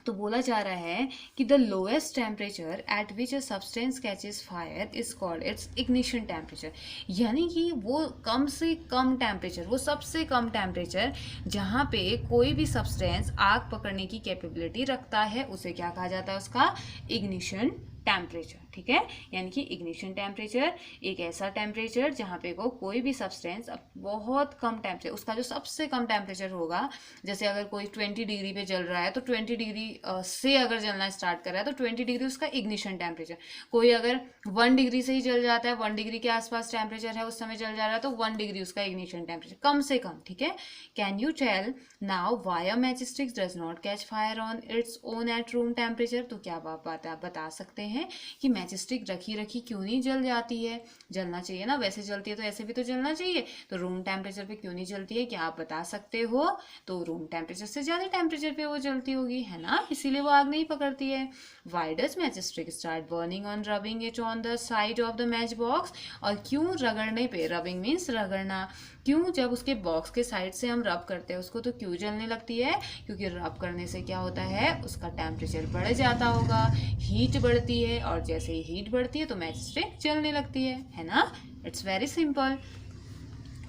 तो बोला जा रहा है कि the lowest temperature at which a substance catches fire is called its ignition temperature. यानी कि वो कम से कम टेम्परेचर, वो सबसे कम टेम्परेचर जहाँ पे कोई भी सब्सटेंस आग पकड़ने की कैपेबिलिटी रखता है, उसे क्या कहा जाता है? उसका इग्निशन टेम्परेचर। ठीक है, यानी कि इग्निशन टेम्परेचर एक ऐसा टेम्परेचर जहाँ पे को कोई भी सब्सटेंस बहुत कम टेम्परेचर, उसका जो सबसे कम टेम्परेचर होगा, जैसे अगर कोई 20 डिग्री पे जल रहा है तो 20 डिग्री से अगर जलना स्टार्ट कर रहा है तो 20 डिग्री उसका इग्निशन टेम्परेचर। कोई अगर 1 डिग्री से ही जल जाता है, 1 डिग्री के आसपास टेम्परेचर है उस समय जल जा रहा है, तो 1 डिग्री उसका इग्निशन टेम्परेचर कम से कम। ठीक है, can you tell now why a match stick does not catch fire on its own at room temperature? तो क्या आप बता सकते हैं कि मैच स्टिक रखी रखी क्यों नहीं जल जाती है? जलना चाहिए ना, वैसे जलती है तो ऐसे भी तो जलना चाहिए, तो रूम टेम्परेचर पे क्यों नहीं जलती है? क्या आप बता सकते हो? तो रूम टेम्परेचर से ज़्यादा टेम्परेचर पे वो जलती होगी, है ना, इसीलिए वो आग नहीं पकड़ती है। Why does match stick start burning on rubbing it on the side of the match box? और क्यों रगड़ने पे, रबिंग मीन्स रगड़ना, क्यों जब उसके बॉक्स के साइड से हम रब करते हैं उसको तो क्यों जलने लगती है? क्योंकि रब करने से क्या होता है, उसका टेम्परेचर बढ़ जाता होगा, हीट बढ़ती है, और जैसे ही हीट बढ़ती है तो मैच स्टिक जलने लगती है ना? It's very simple.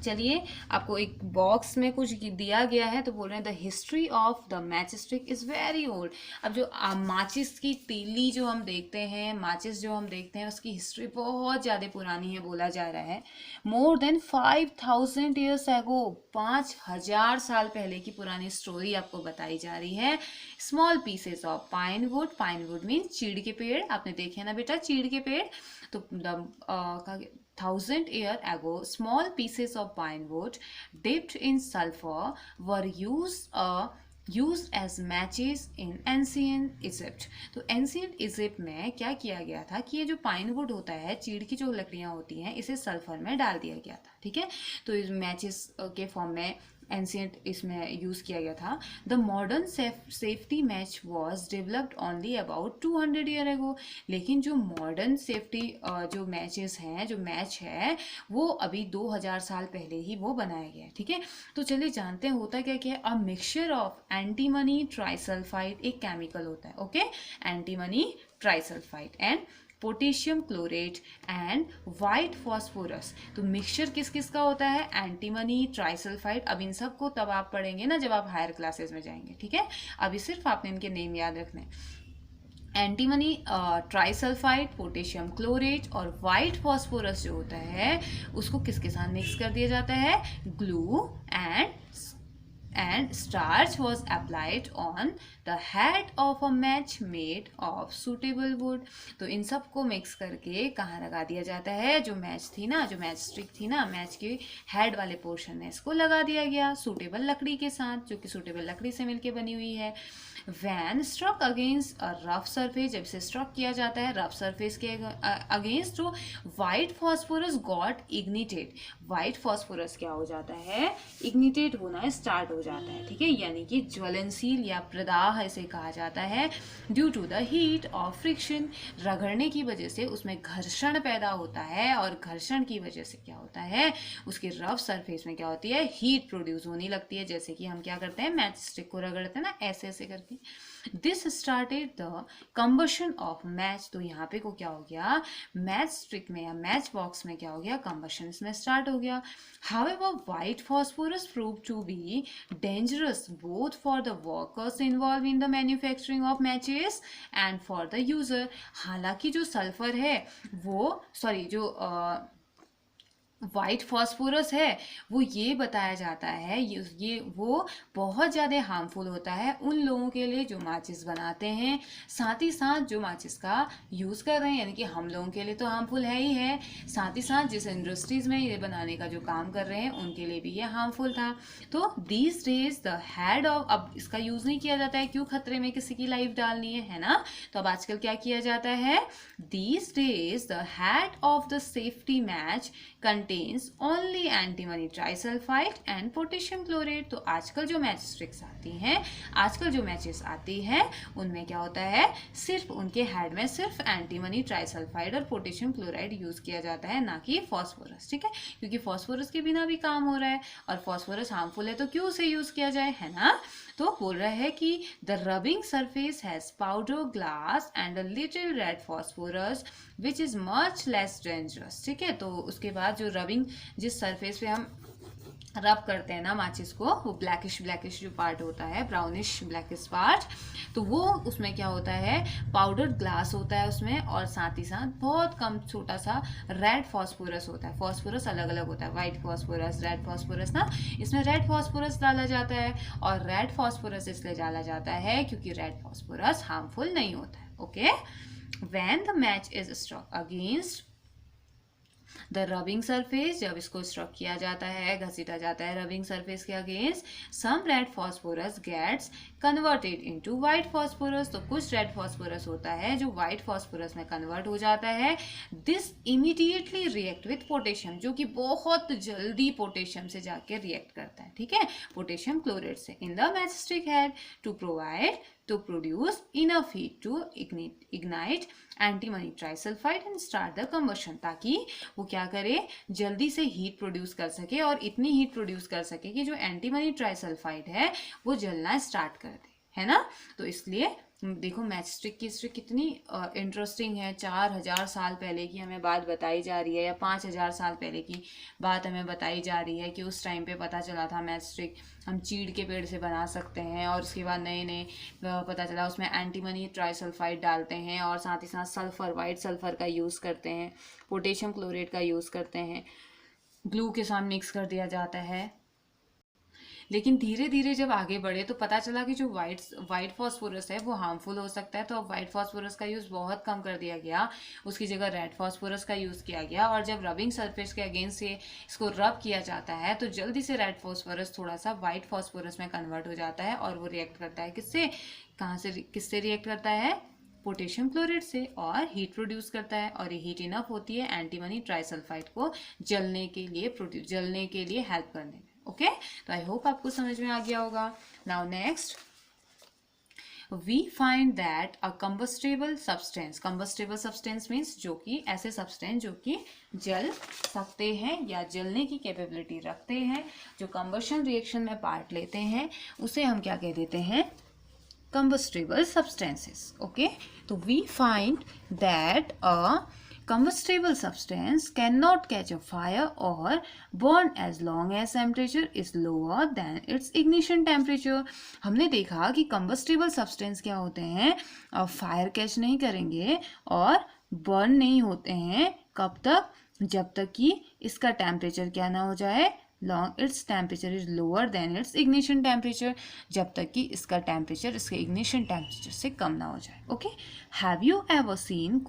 चलिए, आपको एक बॉक्स में कुछ दिया गया है, तो बोल रहे हैं the history of the match stick is very old. अब जो माचिस की तीली जो हम देखते हैं, माचिस जो हम देखते हैं, उसकी हिस्ट्री बहुत ज़्यादा पुरानी है, बोला जा रहा है मोर देन 5000 ईयर्स एगो, 5000 साल पहले की पुरानी स्टोरी आपको बताई जा रही है। Small pieces of pine would means चीड़ के पेड़, आपने देखे ना बेटा चीड़ के पेड़? तो 1000 years ago, small pieces of pine wood dipped in sulfur were used as matches in ancient Egypt। तो ancient Egypt में क्या किया गया था कि ये जो पाइन वुड होता है, चीड़ की जो लकड़ियाँ होती हैं, इसे सल्फर में डाल दिया गया था। ठीक है, तो इस मैचेस के फॉर्म में एंशियंट इसमें यूज़ किया गया था। The modern safety match was developed only about 200 year ago. लेकिन जो मॉडर्न सेफ्टी जो मैचेस हैं, जो मैच है, वो अभी 2000 साल पहले ही वो बनाया गया है। ठीक है, तो चलिए जानते हैं होता क्या क्या है। A mixture of antimony trisulphide एक केमिकल होता है, okay, antimony trisulphide and potassium chlorate and white phosphorus. तो मिक्सचर किस किस का होता है? Antimony, trisulphide. अब इन सब को तब आप पढ़ेंगे ना जब आप हायर क्लासेस में जाएंगे। ठीक है, अभी सिर्फ आपने इनके नेम याद रखने हैं। एंटीमनी, ट्राइसल्फाइड, पोटेशियम क्लोरेट और वाइट फॉस्फोरस जो होता है उसको किसके साथ मिक्स कर दिया जाता है? Glue and starch was applied on the head of a match made of suitable wood। तो इन सब को मिक्स करके कहाँ लगा दिया जाता है? जो मैच थी ना, जो मैच स्टिक थी ना, मैच के हेड वाले पोर्शन में इसको लगा दिया गया सूटेबल लकड़ी के साथ, जो कि सूटेबल लकड़ी से मिलके बनी हुई है। When struck against a rough surface, जब से स्ट्रक किया जाता है रफ सरफेस के अगेंस्ट, तो white phosphorus got ignited. White phosphorus क्या हो जाता है? इग्निटेड होना स्टार्ट हो जाता है। ठीक है, यानी कि ज्वलनशील या प्रदाह इसे कहा जाता है। Due to the heat of friction, रगड़ने की वजह से उसमें घर्षण पैदा होता है, और घर्षण की वजह से क्या होता है? उसके रफ सरफेस में क्या होती है? हीट प्रोड्यूस होने लगती है। जैसे कि हम क्या करते हैं, मैच स्टिक को रगड़ते हैं ना, ऐसे ऐसे करके। This started the combustion of match. तो यहाँ पे को क्या हो गया? मैच स्टिक में या मैच बॉक्स में क्या हो गया? कंबशन इसमें स्टार्ट हो गया। However, white phosphorus proved to be dangerous both for the workers involved in the manufacturing of matches and for the user। हालांकि जो सल्फर है वो जो वाइट फॉस्फोरस है वो ये बताया जाता है, ये वो बहुत ज़्यादा हार्मफुल होता है उन लोगों के लिए जो माचिस बनाते हैं, साथ ही साथ जो माचिस का यूज़ कर रहे हैं, यानी कि हम लोगों के लिए तो हार्मफुल है ही है, साथ ही साथ जिस इंडस्ट्रीज़ में ये बनाने का जो काम कर रहे हैं उनके लिए भी ये हार्मफुल था। तो these days the head of, अब इसका यूज़ नहीं किया जाता है, क्यों, खतरे में किसी की लाइफ डालनी है ना। तो अब आजकल क्या किया जाता है, these days the head of the safety match contains only antimony trisulfide and potassium chloride। तो आजकल जो मैच स्टिक्स आती हैं, आजकल जो मैचेस आती हैं उनमें क्या होता है, सिर्फ उनके हेड में सिर्फ एंटीमनी ट्राइसल्फाइड और पोटेशियम क्लोराइड यूज किया जाता है, ना कि फॉस्फोरस। ठीक है, क्योंकि फॉस्फोरस के बिना भी काम हो रहा है और फॉस्फोरस हार्मफुल है तो क्यों उसे यूज किया जाए, है ना। तो बोल रहा है कि the rubbing surface has powder glass and a little red phosphorus which is much less dangerous. ठीक है, तो उसके बाद जो रबिंग, जिस सरफेस पे हम रब करते हैं ना माचिस को, वो ब्लैकिश ब्लैकिश जो पार्ट होता है, ब्राउनिश ब्लैकिश पार्ट, तो वो उसमें क्या होता है, पाउडर ग्लास होता है उसमें, और साथ ही साथ बहुत कम छोटा सा रेड फॉस्फोरस होता है। फॉस्फोरस अलग अलग होता है, वाइट फॉस्फोरस, रेड फॉस्फोरस ना, इसमें रेड फॉस्फोरस डाला जाता है, और रेड फॉस्फोरस इसलिए डाला जाता है क्योंकि रेड फॉस्फोरस हार्मफुल नहीं होता है। Okay, when the match is struck against the rubbing surface, जब इसको स्ट्रक किया जाता है, घसीटा जाता है रबिंग सरफेस के against, some red phosphorus gets converted into white phosphorus. तो कुछ रेड फॉस्फोरस होता है जो वाइट फॉस्फोरस में कन्वर्ट हो जाता है। This immediately react with potassium, जो कि बहुत जल्दी पोटेशियम से जाके रिएक्ट करता है, ठीक है, पोटेशियम क्लोराइड से, in the match stick head to produce enough heat to ignite antimony trisulfide and start the combustion, ताकि वो क्या करे, जल्दी से हीट प्रोड्यूस कर सके, और इतनी हीट प्रोड्यूस कर सके कि जो एंटीमनी ट्राइसल्फाइड है वो जलना स्टार्ट कर दे, है ना। तो इसलिए देखो मैच स्टिक की हिस्ट्री कितनी इंटरेस्टिंग है। 4000 साल पहले की हमें बात बताई जा रही है, या 5000 साल पहले की बात हमें बताई जा रही है कि उस टाइम पे पता चला था मैच स्टिक हम चीड़ के पेड़ से बना सकते हैं, और उसके बाद नए नए पता चला उसमें एंटीमनी ट्राइसल्फाइड डालते हैं, और साथ ही साथ सल्फर, वाइट सल्फर का यूज़ करते हैं, पोटेशियम क्लोराइड का यूज़ करते हैं, ग्लू के साथ मिक्स कर दिया जाता है। लेकिन धीरे धीरे जब आगे बढ़े तो पता चला कि जो वाइट फॉस्फोरस है वो हार्मफुल हो सकता है, तो अब वाइट फॉस्फोरस का यूज़ बहुत कम कर दिया गया, उसकी जगह रेड फॉस्फोरस का यूज़ किया गया, और जब रबिंग सरफेस के अगेंस्ट से इसको रब किया जाता है तो जल्दी से रेड फॉस्फोरस थोड़ा सा वाइट फॉस्फोरस में कन्वर्ट हो जाता है, और वो रिएक्ट करता है किससे, कहाँ से, किससे रिएक्ट करता है, पोटेशियम क्लोराइड से, और हीट प्रोड्यूस करता है, और ये हीट इनफ होती है एंटीमनी ट्राइसल्फाइड को जलने के लिए हेल्प करने में। ओके, तो आई होप आपको समझ में आ गया होगा। Now next we find that a combustible substance means जो कि ऐसे सब्सटेंस जो कि जल सकते हैं या जलने की कैपेबिलिटी रखते हैं, जो कंबशन रिएक्शन में पार्ट लेते हैं, उसे हम क्या कह देते हैं, combustible substances. Okay, so we find that a combustible substance cannot catch a fire or burn as long as temperature is lower than its ignition temperature. हमने देखा कि combustible substance क्या होते हैं, फायर कैच नहीं करेंगे और बर्न नहीं होते हैं, कब तक, जब तक कि इसका टेम्परेचर क्या ना हो जाए, its temperature is lower than its ignition temperature, जब तक कि इसका टेम्परेचर इसके इग्निशन टेम्परेचर से कम ना हो जाए। Okay, have you ever seen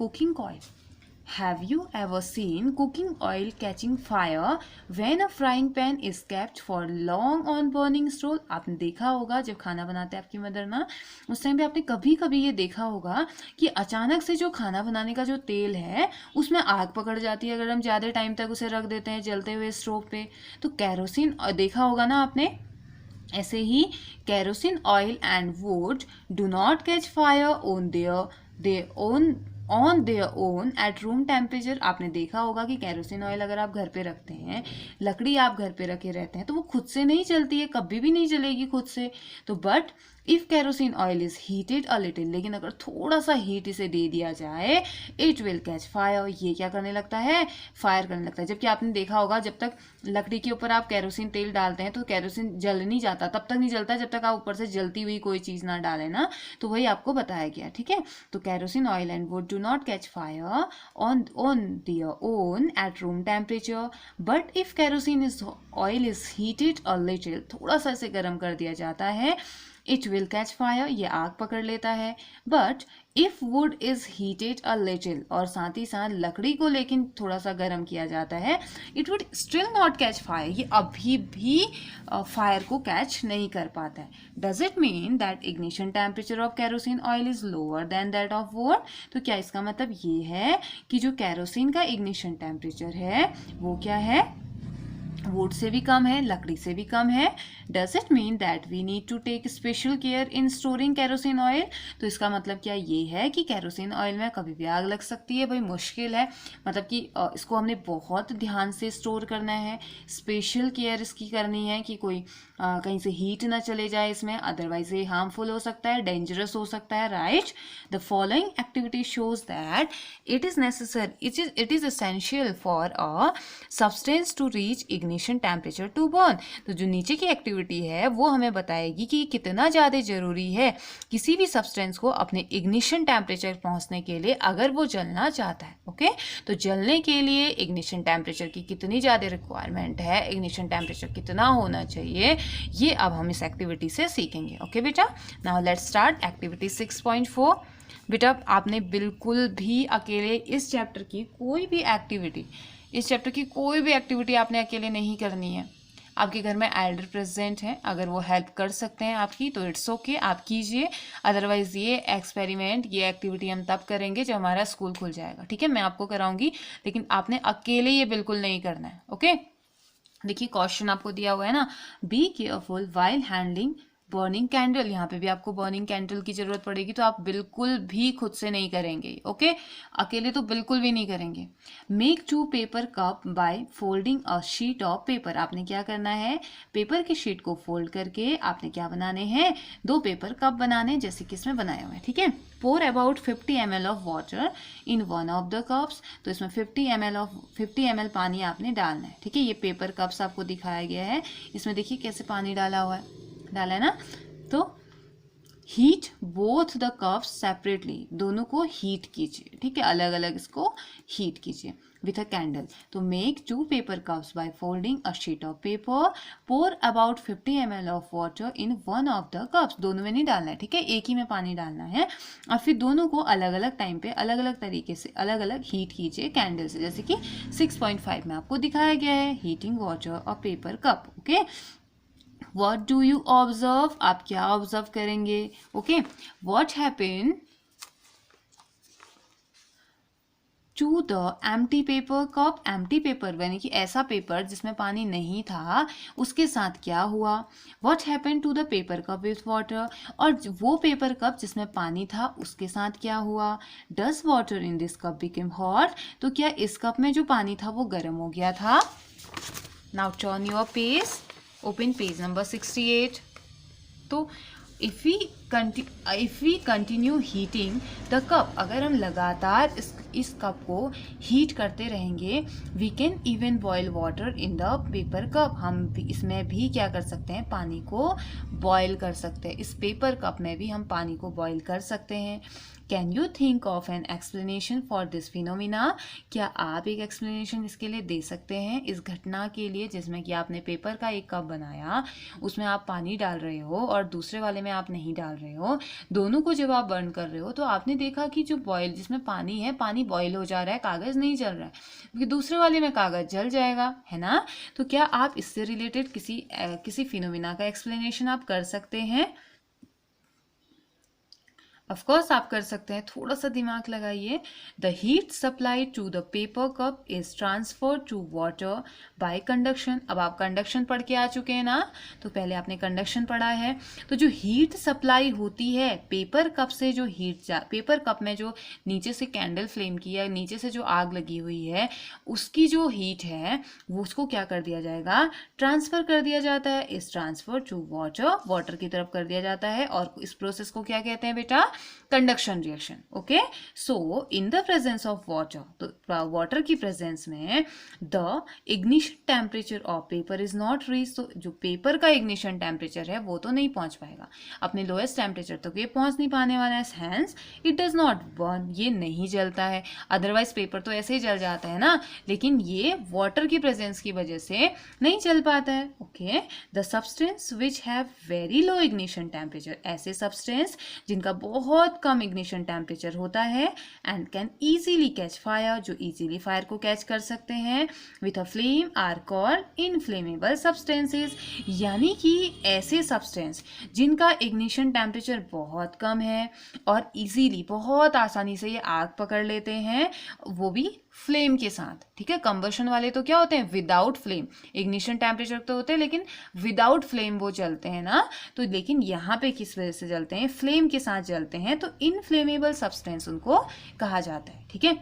cooking oil catching fire when a frying pan is kept for long on burning stove? आपने देखा होगा जब खाना बनाते हैं आपकी मदर ना, उस टाइम पे आपने कभी कभी ये देखा होगा कि अचानक से जो खाना बनाने का जो तेल है उसमें आग पकड़ जाती है अगर हम ज़्यादा टाइम तक उसे रख देते हैं जलते हुए स्टोव पे। तो कैरोसिन देखा होगा ना आपने, ऐसे ही kerosene oil and wood do not catch fire on their own at room temperature. आपने देखा होगा कि कैरोसिन ऑयल अगर आप घर पे रखते हैं, लकड़ी आप घर पे रखे रहते हैं, तो वो खुद से नहीं जलती है, कभी भी नहीं जलेगी खुद से। तो but if kerosene oil is heated a little, लेकिन अगर थोड़ा सा हीट इसे दे दिया जाए, इट विल कैच फायर, ये क्या करने लगता है, फायर करने लगता है। जबकि आपने देखा होगा जब तक लकड़ी के ऊपर आप कैरोसिन तेल डालते हैं तो कैरोसिन जल नहीं जाता, तब तक नहीं जलता जब तक आप ऊपर से जलती हुई कोई चीज ना डालें ना, तो वही आपको बताया गया, ठीक है। तो kerosene oil and wood do not catch fire on their own at room temperature, but if kerosene is oil is heated a little, थोड़ा सा इसे गर्म कर दिया जाता है, it will catch fire, ये आग पकड़ लेता है। but if wood is heated a little, और साथ ही साथ लकड़ी को लेकिन थोड़ा सा गर्म किया जाता है, it would still not catch fire, ये अभी भी फायर को कैच नहीं कर पाता है। does it mean that ignition temperature of kerosene oil is lower than that of wood, तो क्या इसका मतलब ये है कि जो कैरोसिन का इग्निशन टेम्परेचर है वो क्या है, वुड से भी कम है, लकड़ी से भी कम है। Does it mean that we need to take special care in storing kerosene oil, तो इसका मतलब क्या ये है कि कैरोसिन ऑयल में कभी भी आग लग सकती है, भाई मुश्किल है, मतलब कि इसको हमने बहुत ध्यान से स्टोर करना है, स्पेशल केयर इसकी करनी है कि कोई कहीं से हीट ना चले जाए इसमें, अदरवाइज ये हार्मफुल हो सकता है, डेंजरस हो सकता है, right. The following activity shows that it is necessary, it is essential for a substance to reach ignition temperature to burn, तो जो नीचे की एक्टिविटी है वो हमें बताएगी कि कितना ज़्यादा जरूरी है किसी भी सब्सटेंस को अपने इग्निशन टेम्परेचर पहुंचने के लिए, अगर वो जलना चाहता है, ओके। तो जलने के लिए इग्निशन टेम्परेचर की कितनी ज़्यादा रिक्वायरमेंट है, इग्निशन टेम्परेचर कितना होना चाहिए, ये अब हम इस एक्टिविटी से सीखेंगे, ओके बेटा। Now let's start activity 6.4। बेटा आपने बिल्कुल भी अकेले इस चैप्टर की कोई भी एक्टिविटी आपने अकेले नहीं करनी है। आपके घर में एल्डर प्रेजेंट हैं, अगर वो हेल्प कर सकते हैं आपकी तो इट्स ओके, आप कीजिए। अदरवाइज ये एक्सपेरिमेंट, ये एक्टिविटी हम तब करेंगे जब हमारा स्कूल खुल जाएगा, ठीक है। मैं आपको कराऊंगी लेकिन आपने अकेले ये बिल्कुल नहीं करना है, ओके। देखिए क्वेश्चन आपको दिया हुआ है ना, be careful while handling burning candle, यहाँ पे भी आपको बर्निंग कैंडल की जरूरत पड़ेगी, तो आप बिल्कुल भी खुद से नहीं करेंगे, ओके, अकेले तो बिल्कुल भी नहीं करेंगे। Make 2 paper cup bye folding a sheet of paper, आपने क्या करना है, पेपर की शीट को फोल्ड करके आपने क्या बनाने हैं, 2 पेपर कप बनाने, जैसे कि इसमें बनाए हुए हैं, ठीक है। pour about 50 ml of water in one of the cups, तो इसमें 50 ml पानी आपने डालना है, ठीक है। ये पेपर कप्स आपको दिखाया गया है, इसमें देखिए कैसे पानी डाला हुआ है, डाला है ना। तो heat both the cups separately, दोनों को हीट कीजिए, ठीक है, अलग अलग इसको हीट कीजिए विथ अ कैंडल। तो make 2 paper cups by folding a sheet of paper, pour about 50 ml of water in one of the cups, दोनों में नहीं डालना है, ठीक है, एक ही में पानी डालना है। और फिर दोनों को अलग अलग टाइम पे अलग अलग तरीके से अलग अलग हीट कीजिए कैंडल से, जैसे कि 6.5 में आपको दिखाया गया है, हीटिंग वाटर और paper cup, okay. What do you observe, आप क्या ऑब्जर्व करेंगे, okay. What happened to the empty paper cup, empty paper यानी कि ऐसा पेपर जिसमें पानी नहीं था, उसके साथ क्या हुआ। What happened to the paper cup with water, और वो पेपर कप जिसमें पानी था उसके साथ क्या हुआ। Does water in this cup become hot, तो क्या इस कप में जो पानी था वो गर्म हो गया था। Now turn your page, open page number 68। तो if we continue heating the cup, अगर हम लगातार इस कप को हीट करते रहेंगे, we can even boil water in the paper cup, हम इसमें भी क्या कर सकते हैं, पानी को बॉयल कर सकते हैं, इस पेपर कप में भी हम पानी को बॉयल कर सकते हैं। Can you think of an explanation for this phenomena, क्या आप एक एक्सप्लेनेशन इसके लिए दे सकते हैं, इस घटना के लिए जिसमें कि आपने पेपर का एक कप बनाया, उसमें आप पानी डाल रहे हो और दूसरे वाले में आप नहीं डाल रहे हो, दोनों को जब आप बर्न कर रहे हो तो आपने देखा कि जो बॉयल जिसमें पानी है, पानी बॉयल हो जा रहा है, कागज़ नहीं जल रहा है, क्योंकि दूसरे वाले में कागज़ जल जाएगा, है ना। तो क्या आप इससे रिलेटेड किसी फिनोमिना का एक्सप्लेनेशन आप कर सकते हैं। ऑफ कोर्स आप कर सकते हैं, थोड़ा सा दिमाग लगाइए। The heat supply to the paper cup is transfer to water by conduction. अब आप कंडक्शन पढ़ के आ चुके हैं ना, तो पहले आपने कंडक्शन पढ़ा है। तो जो हीट सप्लाई होती है पेपर कप से, जो पेपर कप में जो नीचे से कैंडल फ्लेम की या नीचे से जो आग लगी हुई है उसकी जो हीट है वो उसको क्या कर दिया जाएगा, ट्रांसफर कर दिया जाता है। इस ट्रांसफर टू वाटर, वाटर की तरफ कर दिया जाता है, और इस प्रोसेस को क्या कहते हैं बेटा, conduction reaction. Okay, so in the presence of water, तो वाटर की प्रेजेंस में the ignition temperature of paper is not reach. तो जो पेपर का इग्निशन टेम्परेचर है वो तो नहीं पहुंच पाएगा, अपने लोएस्ट टेम्परेचर तक ये पहुंच नहीं पाने वाला है, hence it does not burn, ये नहीं जलता है। अदरवाइज पेपर तो ऐसे ही जल जाता है ना, लेकिन ये वाटर की प्रेजेंस की वजह से नहीं जल पाता है। Okay, the substance which have very low ignition temperature, ऐसे सब्सटेंस जिनका बहुत कम इग्निशन टेम्परेचर होता है, and can easily catch fire, जो इजीली फायर को कैच कर सकते हैं, with a flame are called inflammable substances. यानी कि ऐसे सब्सटेंस जिनका इग्निशन टेम्परेचर बहुत कम है और इजीली, बहुत आसानी से ये आग पकड़ लेते हैं, वो भी फ्लेम के साथ। ठीक है, कंबशन वाले तो क्या होते हैं, विदाउट फ्लेम, इग्निशन टेम्परेचर तो होते हैं लेकिन विदाउट फ्लेम वो जलते हैं ना। तो लेकिन यहाँ पे किस वजह से जलते हैं, फ्लेम के साथ जलते हैं, तो इनफ्लेमेबल सब्सटेंस उनको कहा जाता है। ठीक है,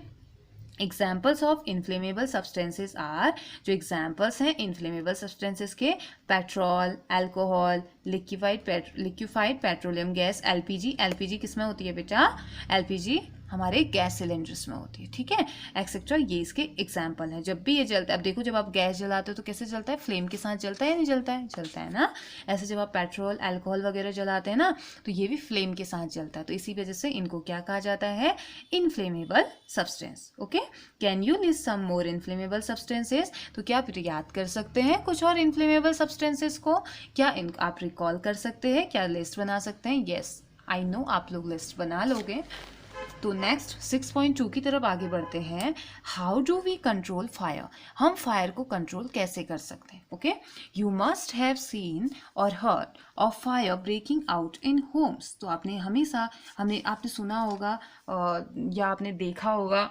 examples of inflammable substances are, जो एग्जाम्पल्स हैं इनफ्लेमेबल सब्सटेंसेस के, petrol, alcohol, liquefied petroleum gas, LPG. LPG किस में होती है बेटा, एलपीजी हमारे गैस सिलेंडर्स में होती है। ठीक है, एक्सेट्रा, ये इसके एग्जाम्पल हैं। जब भी ये जलता है, अब देखो जब आप गैस जलाते हो तो कैसे जलता है, फ्लेम के साथ जलता है या नहीं जलता है, जलता है ना। ऐसे जब आप पेट्रोल, अल्कोहल वगैरह जलाते हैं ना, तो ये भी फ्लेम के साथ जलता है। तो इसी वजह से इनको क्या कहा जाता है, inflammable substance. Okay, can you list some more inflammable substances, तो क्या आप याद कर सकते हैं कुछ और इनफ्लेमेबल सब्सटेंसेस को, क्या आप रिकॉल कर सकते हैं, क्या लिस्ट बना सकते हैं। यस, आई नो आप लोग लिस्ट बना लोगे। तो नेक्स्ट 6.2 की तरफ आगे बढ़ते हैं। How do we control fire, हम फायर को कंट्रोल कैसे कर सकते हैं। Okay, you must have seen और heard of fire breaking out in homes. तो आपने हमेशा आपने सुना होगा या आपने देखा होगा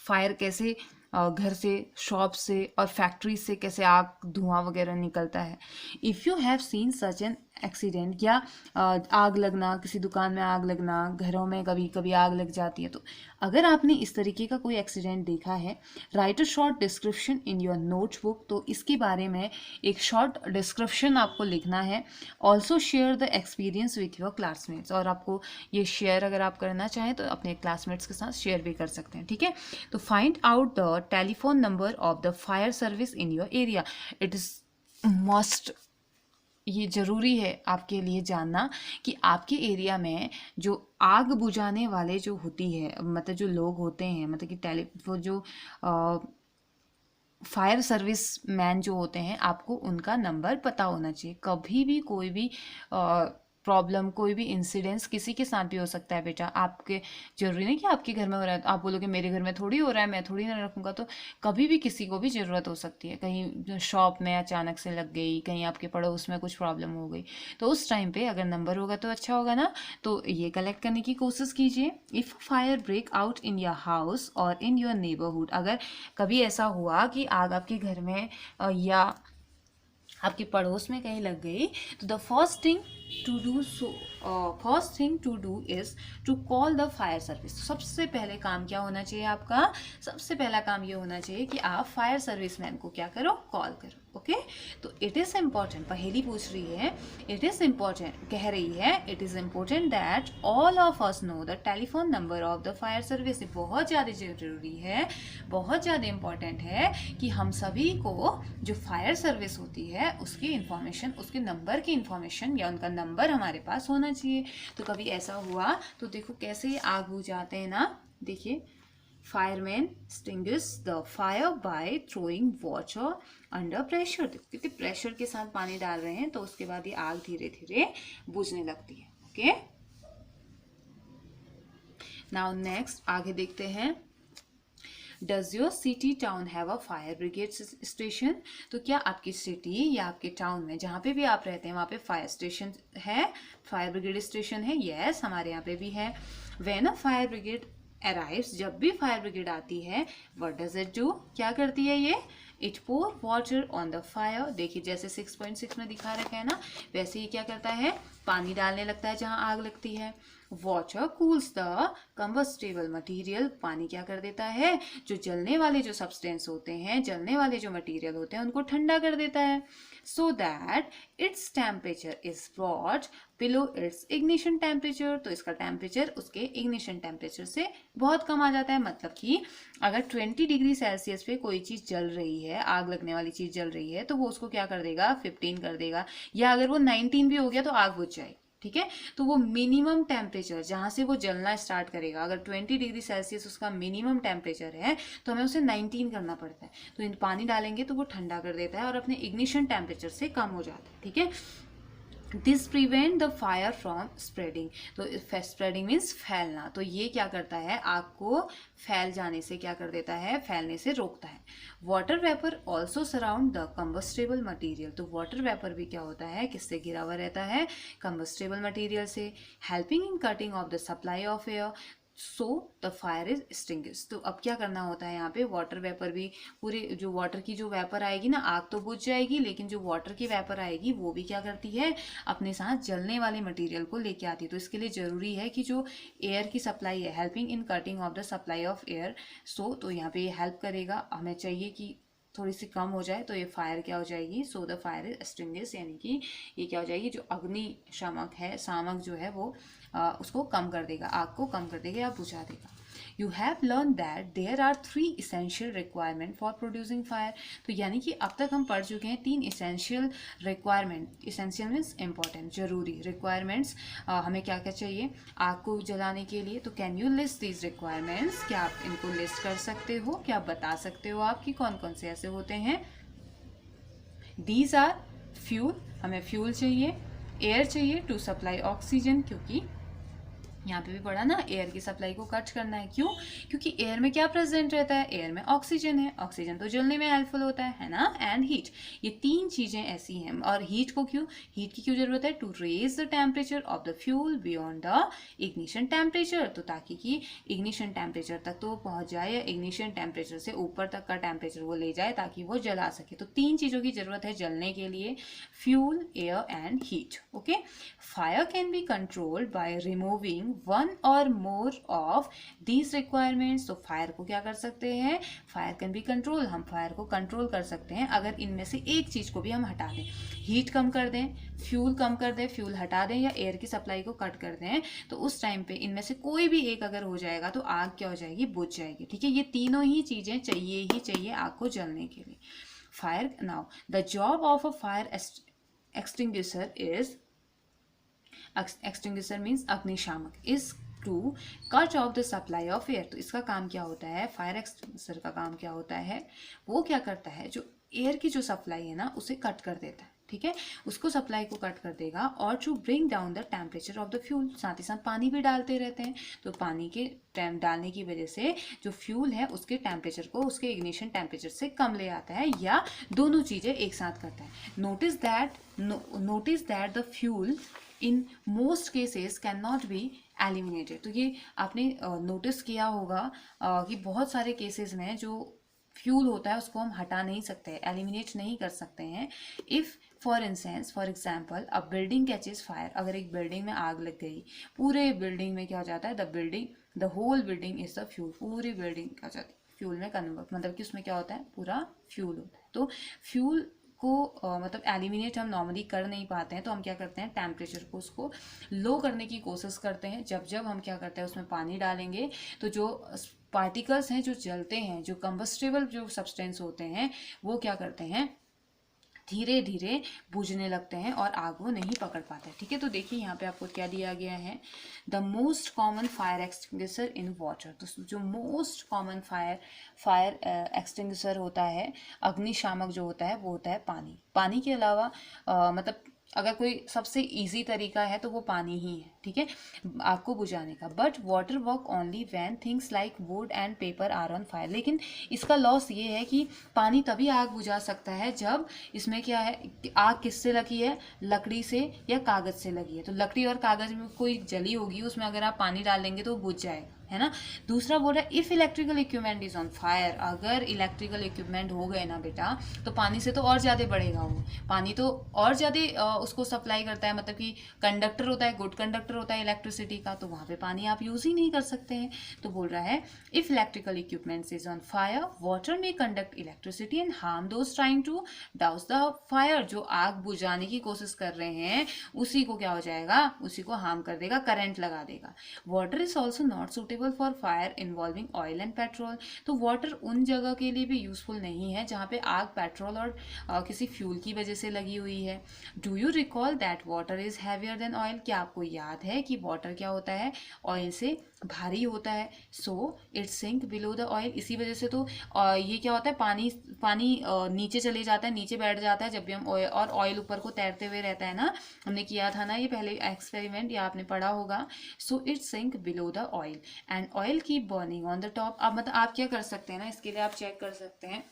फायर कैसे घर से, शॉप से और फैक्ट्री से कैसे आग, धुआं वगैरह निकलता है। If you have seen such an accident, या आग लगना, किसी दुकान में आग लगना, घरों में कभी कभी आग लग जाती है, तो अगर आपने इस तरीके का कोई एक्सीडेंट देखा है, right a short description in your notebook. तो इसके बारे में एक शॉर्ट डिस्क्रिप्शन आपको लिखना है। Also share the experience with your classmates, और आपको ये शेयर अगर आप करना चाहें तो अपने क्लासमेट्स के साथ शेयर भी कर सकते हैं। ठीक है, तो find out the telephone number of the fire service in your area. It is must, ये ज़रूरी है आपके लिए जानना कि आपके एरिया में जो आग बुझाने वाले जो होती है, मतलब जो लोग होते हैं, मतलब कि वो जो फायर सर्विस मैन जो होते हैं, आपको उनका नंबर पता होना चाहिए। कभी भी कोई भी प्रॉब्लम, कोई भी इंसिडेंस किसी के साथ भी हो सकता है बेटा। आपके जरूरी नहीं कि आपके घर में हो रहा है तो आप बोलोगे मेरे घर में थोड़ी हो रहा है, मैं थोड़ी ना रखूँगा। तो कभी भी किसी को भी ज़रूरत हो सकती है, कहीं शॉप में अचानक से लग गई, कहीं आपके पड़ोस में कुछ प्रॉब्लम हो गई, तो उस टाइम पे अगर नंबर होगा तो अच्छा होगा ना। तो ये कलेक्ट करने की कोशिश कीजिए। If fire break out in your house or in your neighbourhood, अगर कभी ऐसा हुआ कि आग आपके घर में या आपके पड़ोस में कहीं लग गई, तो the first thing to do is to call the fire service. सबसे पहले काम क्या होना चाहिए आपका, सबसे पहला काम ये होना चाहिए कि आप फायर सर्विस मैन को क्या करो, कॉल करो। ओके, तो इट इज़ इम्पॉर्टेंट, पहेली पूछ रही है, इट इज़ इम्पॉर्टेंट, कह रही है it is important that all of us know the telephone number of the fire service. बहुत ज़्यादा ज़रूरी है, बहुत ज़्यादा इम्पॉर्टेंट है कि हम सभी को जो फायर सर्विस होती है उसकी इंफॉर्मेशन, उसके नंबर की इंफॉर्मेशन या उनका नंबर हमारे पास होना चाहिए। तो कभी ऐसा हुआ तो देखो कैसे आग बुझ जाते हैं ना। देखिए, fireman extinguish the fire bye throwing water under pressure. कितने प्रेशर के साथ पानी डाल रहे हैं, तो उसके बाद ये आग धीरे धीरे बुझने लगती है। ओके, नाउ नेक्स्ट आगे देखते हैं। Does your city town have a fire brigade station? तो क्या आपकी सिटी या आपके टाउन में जहाँ पे भी आप रहते हैं वहाँ पे फायर स्टेशन है, फायर ब्रिगेड स्टेशन है? यस, हमारे यहाँ पे भी है। When a fire brigade arrives, जब भी फायर ब्रिगेड आती है, व्हाट डज इट डू? क्या करती है ये? It pour water on the fire. देखिए जैसे 6.6 में दिखा रखा है ना, वैसे ही क्या करता है, पानी डालने लगता है जहां आग लगती है। Water cools the combustible material, पानी क्या कर देता है, जो जलने वाले जो सब्सटेंस होते हैं, जलने वाले जो मटीरियल होते हैं, उनको ठंडा कर देता है, so that its temperature is brought below it's ignition temperature. तो इसका टेम्परेचर उसके इग्निशन टेम्परेचर से बहुत कम आ जाता है। मतलब कि अगर 20 डिग्री सेल्सियस पे कोई चीज़ जल रही है, आग लगने वाली चीज़ जल रही है, तो वो उसको क्या कर देगा, 15 कर देगा, या अगर वो 19 भी हो गया तो आग बुझ जाएगी। ठीक है, तो वो मिनिमम टेम्परेचर जहाँ से वो जलना स्टार्ट करेगा, अगर 20 डिग्री सेल्सियस उसका मिनिमम टेम्परेचर है तो हमें उसे 19 करना पड़ता है। तो इन पानी डालेंगे तो वो ठंडा कर देता है और अपने इग्निशन टेम्परेचर से कम हो जाता है। ठीक है, this prevent the fire from spreading. तो स्प्रेडिंग मीन्स फैलना। तो ये क्या करता है, आग को फैल जाने से क्या कर देता है, फैलने से रोकता है। Water vapour also surround the combustible material. तो वाटर वेपर भी क्या होता है, किससे घिरा हुआ रहता है, कंबस्टेबल मटीरियल से, helping in cutting off the supply of air, so the fire is extinguished. तो अब क्या करना होता है यहाँ पे, वाटर वेपर भी, पूरे जो वाटर की जो वेपर आएगी ना, आग तो बुझ जाएगी, लेकिन जो वाटर की वेपर आएगी वो भी क्या करती है, अपने साथ जलने वाले मटेरियल को लेके आती है। तो इसके लिए जरूरी है कि जो एयर की सप्लाई है, helping in cutting off the supply of air, so तो यहाँ पे ये हेल्प करेगा। हमें चाहिए कि थोड़ी सी कम हो जाए, तो ये फायर क्या हो जाएगी, so the fire is extinguished, यानी कि ये क्या हो जाएगी, जो अग्निशामक है, शामक जो है वो उसको कम कर देगा, आग को कम कर देगा या बुझा देगा। You have learn that there are 3 essential requirement for producing fire. तो यानी कि अब तक हम पढ़ चुके हैं 3 essential requirement. Essential means important, जरूरी, रिक्वायरमेंट्स हमें क्या क्या चाहिए आग को जलाने के लिए। तो can you list these requirements, क्या आप इनको लिस्ट कर सकते हो, क्या बता सकते हो आप कि कौन कौन से ऐसे होते हैं। दीज आर फ्यूल, हमें फ्यूल चाहिए, एयर चाहिए टू सप्लाई ऑक्सीजन, क्योंकि यहाँ पे भी पढ़ा ना, एयर की सप्लाई को कट करना है। क्यों, क्योंकि एयर में क्या प्रेजेंट रहता है, एयर में ऑक्सीजन है, ऑक्सीजन तो जलने में हेल्पफुल होता है ना। एंड हीट, ये 3 चीजें ऐसी हैं। और हीट को क्यों, हीट की क्यों जरूरत है, to raise the temperature of the fuel beyond the ignition temperature. तो ताकि कि इग्निशन टेम्परेचर तक तो वो पहुंच जाए, या इग्निशन टेम्परेचर से ऊपर तक का टेम्परेचर वो ले जाए, ताकि वो जला सके। तो 3 चीजों की जरूरत है जलने के लिए, fuel, air and heat. Okay, fire can be controlled by removing one और मोर ऑफ दीज रिक्वायरमेंट्स। तो फायर को क्या कर सकते हैं, फायर कैन बी कंट्रोल, हम फायर को कंट्रोल कर सकते हैं अगर इनमें से एक चीज को भी हम हटा दें, हीट कम कर दें, फ्यूल कम कर दें, फ्यूल हटा दें, या एयर की सप्लाई को कट कर दें। तो उस टाइम पे इनमें से कोई भी एक अगर हो जाएगा तो आग क्या हो जाएगी, बुझ जाएगी। ठीक है, ये तीनों ही चीजें चाहिए ही चाहिए आग को जलने के लिए। Fire, now the job of a fire extinguisher is, extinguisher means अग्निशामक, is to cut off the supply of air। तो इसका काम क्या होता है, फायर एक्सटिंग्विशर का काम क्या होता है, वो क्या करता है, जो एयर की जो सप्लाई है ना उसे कट कर देता है। ठीक है, उसको सप्लाई को कट कर देगा। और to bring down the temperature of the fuel, साथ ही साथ पानी भी डालते रहते हैं। तो पानी के डालने की वजह से जो फ्यूल है उसके टेम्परेचर को उसके इग्निशन टेम्परेचर से कम ले आता है, या दोनों चीज़ें एक साथ करता है। Notice that the fuel in most cases can not be eliminated. तो ये आपने नोटिस किया होगा कि बहुत सारे केसेस में जो फ्यूल होता है उसको हम हटा नहीं सकते, एलिमिनेट नहीं कर सकते हैं। If for example a building catches fire, अगर एक बिल्डिंग में आग लग गई, पूरे बिल्डिंग में क्या हो जाता है, the whole building is the fuel, पूरी बिल्डिंग क्या हो जाती है, फ्यूल में कन्वर्ट, मतलब कि उसमें क्या होता है, पूरा फ्यूल होता है। तो फ्यूल को मतलब एलिमिनेट हम नॉर्मली कर नहीं पाते हैं, तो हम क्या करते हैं, टेम्परेचर को उसको लो करने की कोशिश करते हैं। जब हम क्या करते हैं, उसमें पानी डालेंगे तो जो पार्टिकल्स हैं जो जलते हैं, जो कंबस्टेबल जो सब्सटेंस होते हैं, वो क्या करते हैं, धीरे धीरे बुझने लगते हैं और आग वो नहीं पकड़ पाते। ठीक है, तो देखिए यहाँ पे आपको क्या दिया गया है, the most common fire extinguisher in water. तो जो मोस्ट कॉमन फायर एक्सटिंग्विशर होता है, अग्निशामक जो होता है, वो होता है पानी। पानी के अलावा मतलब अगर कोई सबसे इजी तरीका है तो वो पानी ही है, ठीक है, आग को बुझाने का। But water work only when things like wood and paper are on fire. लेकिन इसका लॉस ये है कि पानी तभी आग बुझा सकता है जब इसमें क्या है कि आग किससे लगी है, लकड़ी से या कागज से लगी है। तो लकड़ी और कागज में कोई जली होगी, उसमें अगर आप पानी डालेंगे तो वो बुझ जाएगा, है ना। दूसरा बोल रहा है if electrical equipment is on fire, अगर इलेक्ट्रिकल इक्विपमेंट हो गए ना बेटा तो पानी से तो और ज़्यादा बढ़ेगा वो, पानी तो और ज़्यादा उसको सप्लाई करता है, मतलब कि कंडक्टर होता है, गुड कंडक्टर होता है इलेक्ट्रिसिटी का, तो वहाँ पे पानी आप यूज़ ही नहीं कर सकते हैं। तो बोल रहा है if electrical equipments is on fire water में conduct electricity and harm those trying to douse the fire. जो आग बुझाने की कोशिश कर रहे हैं उसी को क्या हो जाएगा, उसी को हार्म कर देगा, करंट लगा देगा। Water is also not suitable for fire involving oil and petrol. तो वाटर उन जगह के लिए भी यूजफुल नहीं है जहाँ पे आग पेट्रोल और किसी फ्यूल की वजह से लगी हुई है। Do you recall that water is heavier than oil. क्या आपको याद है कि वाटर क्या होता है, ऑयल से भारी होता है। So it sink below the oil. इसी वजह से तो ये क्या होता है, पानी पानी नीचे चले जाता है, नीचे बैठ जाता है जब भी हम ऑयल, और ऑयल ऊपर को तैरते हुए रहता है ना, हमने किया था ना ये पहले एक्सपेरिमेंट, या आपने पढ़ा होगा। So it sink below the oil and oil keep burning on the top. अब मतलब आप क्या कर सकते हैं ना, इसके लिए आप चेक कर सकते हैं,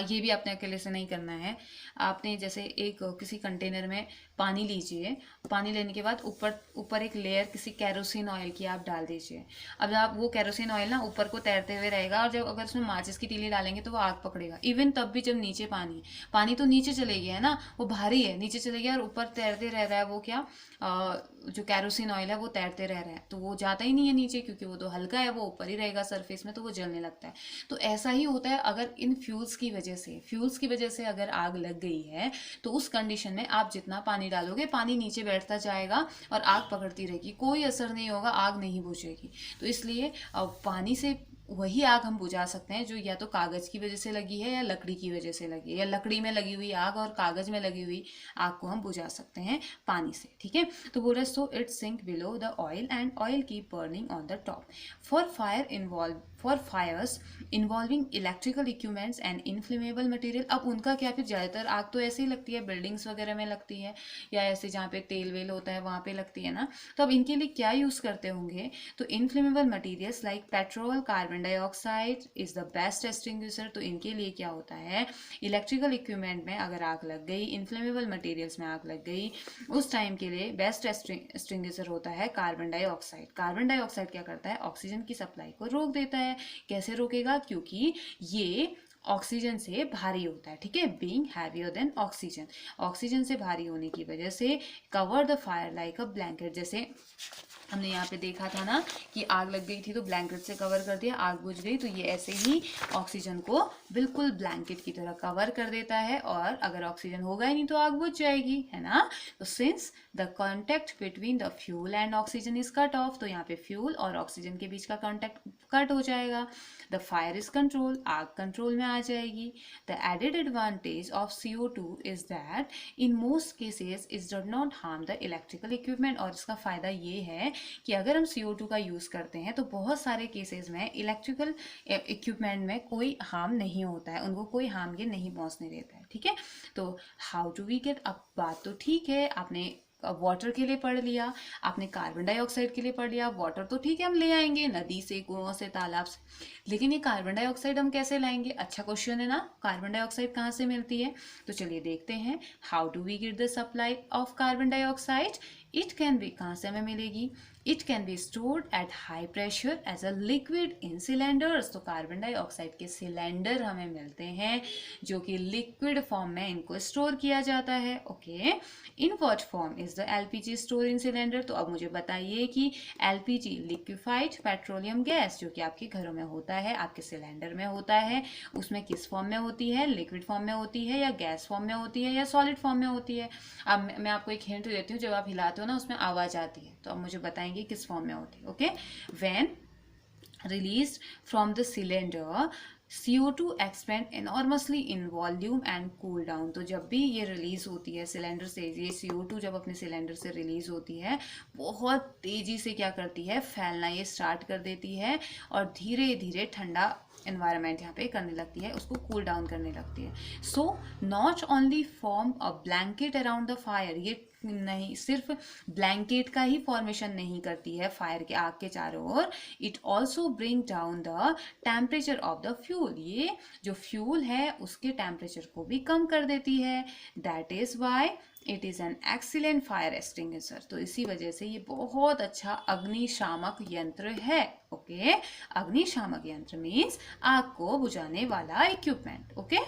ये भी आपने अकेले से नहीं करना है। आपने जैसे एक किसी कंटेनर में पानी लीजिए, पानी लेने के बाद ऊपर ऊपर एक लेयर किसी कैरोसिन ऑयल की आप डाल दीजिए। अब आप वो कैरोसिन ऑयल ना ऊपर को तैरते हुए रहेगा, और जब अगर उसमें माचिस की तीली डालेंगे तो वो आग पकड़ेगा। इवन तब भी जब नीचे पानी, पानी तो नीचे चले गया है ना, वो भारी है, नीचे चले गया और ऊपर तैरते रह रहा है, वो क्या जो कैरोसिन ऑयल है वो तैरते रह रहा है, तो वो जाता ही नहीं है नीचे, क्योंकि वो तो हल्का है, वो ऊपर ही रहेगा सरफेस में, तो वो जलने लगता है। तो ऐसा ही होता है अगर इन फ्यूल्स की वजह से अगर आग लग गई है, तो उस कंडीशन में आप जितना पानी डालोगे पानी नीचे बैठता जाएगा और आग पकड़ती रहेगी, कोई असर नहीं होगा, आग नहीं बुझेगी। तो इसलिए पानी से वही आग हम बुझा सकते हैं जो या तो कागज की वजह से लगी है या लकड़ी की वजह से लगी है, या लकड़ी में लगी हुई आग और कागज में लगी हुई आग को हम बुझा सकते हैं पानी से, ठीक है। तो बोल रहे so it sink below the oil and oil keep burning on the top. For fires involving electrical equipments and inflammable material. अब उनका क्या, फिर ज़्यादातर आग तो ऐसे ही लगती है, बिल्डिंग्स वगैरह में लगती है, या ऐसे जहाँ पे तेल वेल होता है वहाँ पे लगती है ना। तो अब इनके लिए क्या यूज़ करते होंगे, तो inflammable materials like petrol, carbon dioxide is the best extinguisher. तो इनके लिए क्या होता है, इलेक्ट्रिकल इक्विपमेंट में अगर आग लग गई, इनफ्लेमेबल मटेरियल्स में आग लग गई, उस टाइम के लिए बेस्ट एक्सटिंग्विशर होता है कार्बन डाइऑक्साइड। कार्बन डाइऑक्साइड क्या करता है, ऑक्सीजन की सप्लाई को रोक देता है। कैसे रोकेगा, क्योंकि ये ऑक्सीजन से भारी होता है, ठीक है, being heavier than oxygen. Oxygen से भारी होने की वजह से cover the fire like a blanket. जैसे हमने यहाँ पे देखा था ना कि आग लग गई थी तो ब्लैंकेट से कवर कर दिया, आग बुझ गई, तो ये ऐसे ही ऑक्सीजन को बिल्कुल ब्लैंकेट की तरह कवर कर देता है, और अगर ऑक्सीजन होगा ही नहीं तो आग बुझ जाएगी, है ना। तो since the contact between the fuel and oxygen is cut off, तो यहाँ पे फ्यूल और ऑक्सीजन के बीच का कॉन्टेक्ट कट हो जाएगा। द फायर इज कंट्रोल, आग कंट्रोल में आ जाएगी। The added advantage of CO2 is that in most cases it does not harm the electrical equipment. और इसका फायदा ये है कि अगर हम CO2 का यूज़ करते हैं तो बहुत सारे केसेस में इलेक्ट्रिकल इक्विपमेंट में कोई हार्म नहीं होता है, उनको कोई हार्म ये नहीं पहुंचने देता है, ठीक है। तो हाउ टू वी गेट, अब बात तो ठीक है, आपने वाटर के लिए पढ़ लिया, आपने कार्बन डाइऑक्साइड के लिए पढ़ लिया। वाटर तो ठीक है हम ले आएंगे नदी से, कुआं से, तालाब से, लेकिन ये कार्बन डाइऑक्साइड हम कैसे लाएंगे, अच्छा क्वेश्चन है ना, कार्बन डाइऑक्साइड कहाँ से मिलती है। तो चलिए देखते हैं, how do we get the supply of carbon dioxide. It can be, कहाँ से हमें मिलेगी, it can be stored at high pressure as a liquid in cylinders. तो कार्बन डाइऑक्साइड के सिलेंडर हमें मिलते हैं जो कि लिक्विड फॉर्म में इनको स्टोर किया जाता है, okay. In what form is the LPG store in cylinder. तो अब मुझे बताइए कि LPG लिक्विफाइड पेट्रोलियम गैस जो कि आपके घरों में होता है, आपके सिलेंडर में होता है, उसमें किस फॉर्म में होती है, लिक्विड फॉर्म में होती है, या गैस फॉर्म में होती है, या सॉलिड फॉर्म में होती है। अब मैं आपको एक हिंट देती हूँ, जब आप हिलाते हो ना उसमें आवाज़ आती है, तो अब मुझे बताएंगे किस फॉर्म में होती है, okay. When released from the cylinder CO2 expand enormously in volume and cool down। तो जब भी ये रिलीज होती है सिलेंडर से, ये CO2 जब अपने सिलेंडर से रिलीज होती है, बहुत तेजी से क्या करती है, फैलना ये स्टार्ट कर देती है, और धीरे धीरे ठंडा एनवायरनमेंट यहाँ पे करने लगती है, उसको कूल डाउन करने लगती है। So not only form a blanket around the fire, ये नहीं सिर्फ ब्लैंकेट का ही फॉर्मेशन नहीं करती है फायर के, आग के चारों ओर, it also bring down the temperature of the fuel, ये जो फ्यूल है उसके टेम्परेचर को भी कम कर देती है। That is why it is an excellent fire extinguisher, तो इसी वजह से ये बहुत अच्छा अग्निशामक यंत्र है। ओके, अग्निशामक यंत्र मीन्स आग को बुझाने वाला equipment. Okay,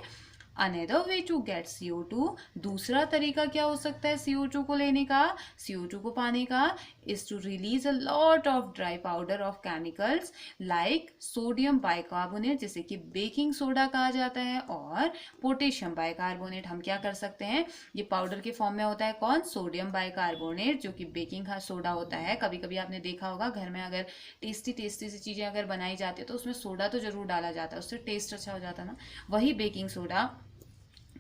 another way to get CO2, दूसरा तरीका क्या हो सकता है CO2 को लेने का, CO2 को पाने का, is to release a lot of dry powder of chemicals like sodium bicarbonate, जिसे कि बेकिंग सोडा कहा जाता है, और पोटेशियम बाइकार्बोनेट। हम क्या कर सकते हैं, ये पाउडर के फॉर्म में होता है कौन, सोडियम बाइकार्बोनेट, जो कि बेकिंग सोडा होता है। कभी कभी आपने देखा होगा घर में अगर टेस्टी टेस्टी सी चीज़ें अगर बनाई जाती है तो उसमें सोडा तो जरूर डाला जाता है, उससे टेस्ट अच्छा हो जाता है ना, वही बेकिंग सोडा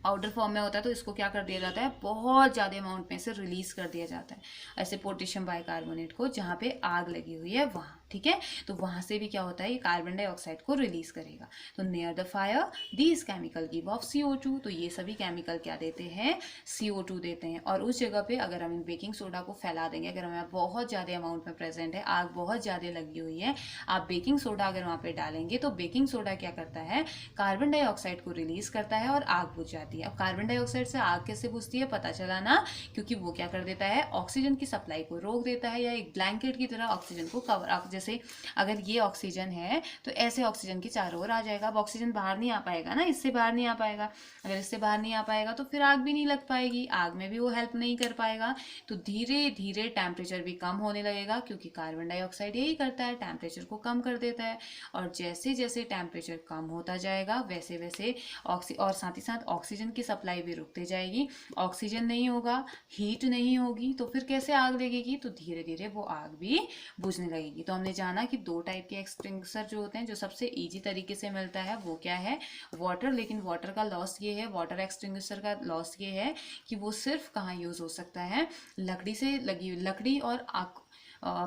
पाउडर फॉर्म में होता है, तो इसको क्या कर दिया जाता है, बहुत ज़्यादा अमाउंट में से रिलीज कर दिया जाता है, ऐसे पोटेशियम बाइकार्बोनेट को, जहाँ पे आग लगी हुई है वहाँ। ठीक है, तो वहाँ से भी क्या होता है, ये कार्बन डाइऑक्साइड को रिलीज करेगा। तो near the fire these chemical give of CO2, तो ये सभी केमिकल क्या देते हैं, CO2 देते हैं। और उस जगह पे अगर हम बेकिंग सोडा को फैला देंगे, अगर हमें बहुत ज़्यादा अमाउंट में प्रेजेंट है, आग बहुत ज़्यादा लगी हुई है, आप बेकिंग सोडा अगर वहाँ पे डालेंगे तो बेकिंग सोडा क्या करता है, कार्बन डाइऑक्साइड को रिलीज करता है और आग बुझ जाती है। अब कार्बन डाइऑक्साइड से आग कैसे बुझती है, पता चला ना, क्योंकि वो क्या कर देता है, ऑक्सीजन की सप्लाई को रोक देता है, या एक ब्लैंकेट की तरह ऑक्सीजन को कवर, जैसे अगर ये ऑक्सीजन है तो ऐसे ऑक्सीजन की चारों ओर आ जाएगा। अब ऑक्सीजन बाहर नहीं आ पाएगा ना, इससे बाहर नहीं आ पाएगा, अगर इससे बाहर नहीं आ पाएगा तो फिर आग भी नहीं लग पाएगी, आग में भी वो हेल्प नहीं कर पाएगा। तो धीरे धीरे टेम्परेचर भी कम होने लगेगा, क्योंकि कार्बन डाइऑक्साइड यही करता है, टेम्परेचर को कम कर देता है। और जैसे जैसे टेम्परेचर कम होता जाएगा वैसे वैसे और साथ ही साथ ऑक्सीजन की सप्लाई भी रुकती जाएगी। ऑक्सीजन नहीं होगा, हीट नहीं होगी, तो फिर कैसे आग लगेगी, तो धीरे धीरे वो आग भी बुझने लगेगी। तो हमने जाना कि दो टाइप के एक्सटिंग्विशर जो होते हैं, जो सबसे इजी तरीके से मिलता है वो क्या है, वाटर। लेकिन वाटर का लॉस ये है, वाटर एक्सटिंग्विशर का लॉस ये है कि वो सिर्फ कहाँ यूज हो सकता है, लकड़ी से लगी हुई, लकड़ी और आग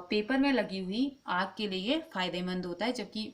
पेपर में लगी हुई आग के लिए फायदेमंद होता है। जबकि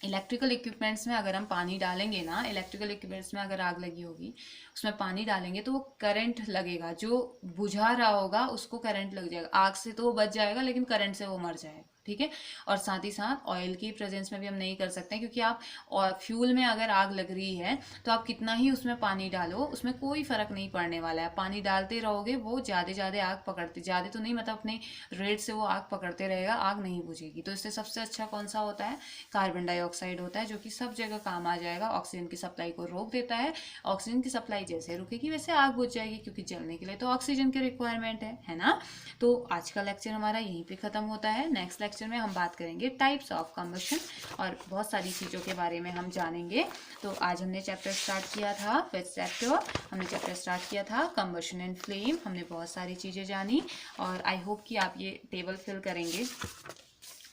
इलेक्ट्रिकल इक्विपमेंट्स में अगर हम पानी डालेंगे ना, इलेक्ट्रिकल इक्विपमेंट्स में अगर आग लगी होगी उसमें पानी डालेंगे तो वो करंट लगेगा, जो बुझा रहा होगा उसको करंट लग जाएगा, आग से तो वो बच जाएगा लेकिन करंट से वो मर जाएगा। ठीक है, और साथ ही साथ ऑयल की प्रेजेंस में भी हम नहीं कर सकते हैं, क्योंकि आप फ्यूल में अगर आग लग रही है तो आप कितना ही उसमें पानी डालो उसमें कोई फर्क नहीं पड़ने वाला है, पानी डालते रहोगे वो ज़्यादा ज़्यादा आग पकड़ते, ज़्यादा तो नहीं मतलब अपने रेट से वो आग पकड़ते रहेगा, आग नहीं बुझेगी। तो इससे सबसे अच्छा कौन सा होता है, कार्बन डाइऑक्साइड होता है, जो कि सब जगह काम आ जाएगा, ऑक्सीजन की सप्लाई को रोक देता है। ऑक्सीजन की सप्लाई जैसे रुकेगी वैसे आग बुझ जाएगी, क्योंकि जलने के लिए तो ऑक्सीजन की रिक्वायरमेंट है ना। तो आज का लेक्चर हमारा यहीं पे खत्म होता है। नेक्स्ट लेक्चर में हम बात करेंगे टाइप्स ऑफ कंबशन और बहुत सारी चीज़ों के बारे में हम जानेंगे। तो आज हमने चैप्टर स्टार्ट किया था, फर्स्ट चैप्टर हमने चैप्टर स्टार्ट किया था कंबशन एंड फ्लेम। हमने बहुत सारी चीज़ें जानी और आई होप कि आप ये टेबल फिल करेंगे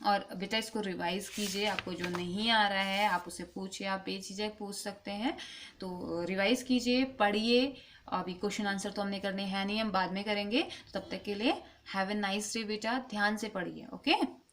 और बेटा इसको रिवाइज कीजिए। आपको जो नहीं आ रहा है आप उसे पूछिए, आप बेझिझक पूछ सकते हैं। तो रिवाइज कीजिए, पढ़िए। अभी क्वेश्चन आंसर तो हमने करने हैं नहीं, हम बाद में करेंगे। तब तक के लिए हैव ए नाइस डे बेटा, ध्यान से पढ़िए। ओके।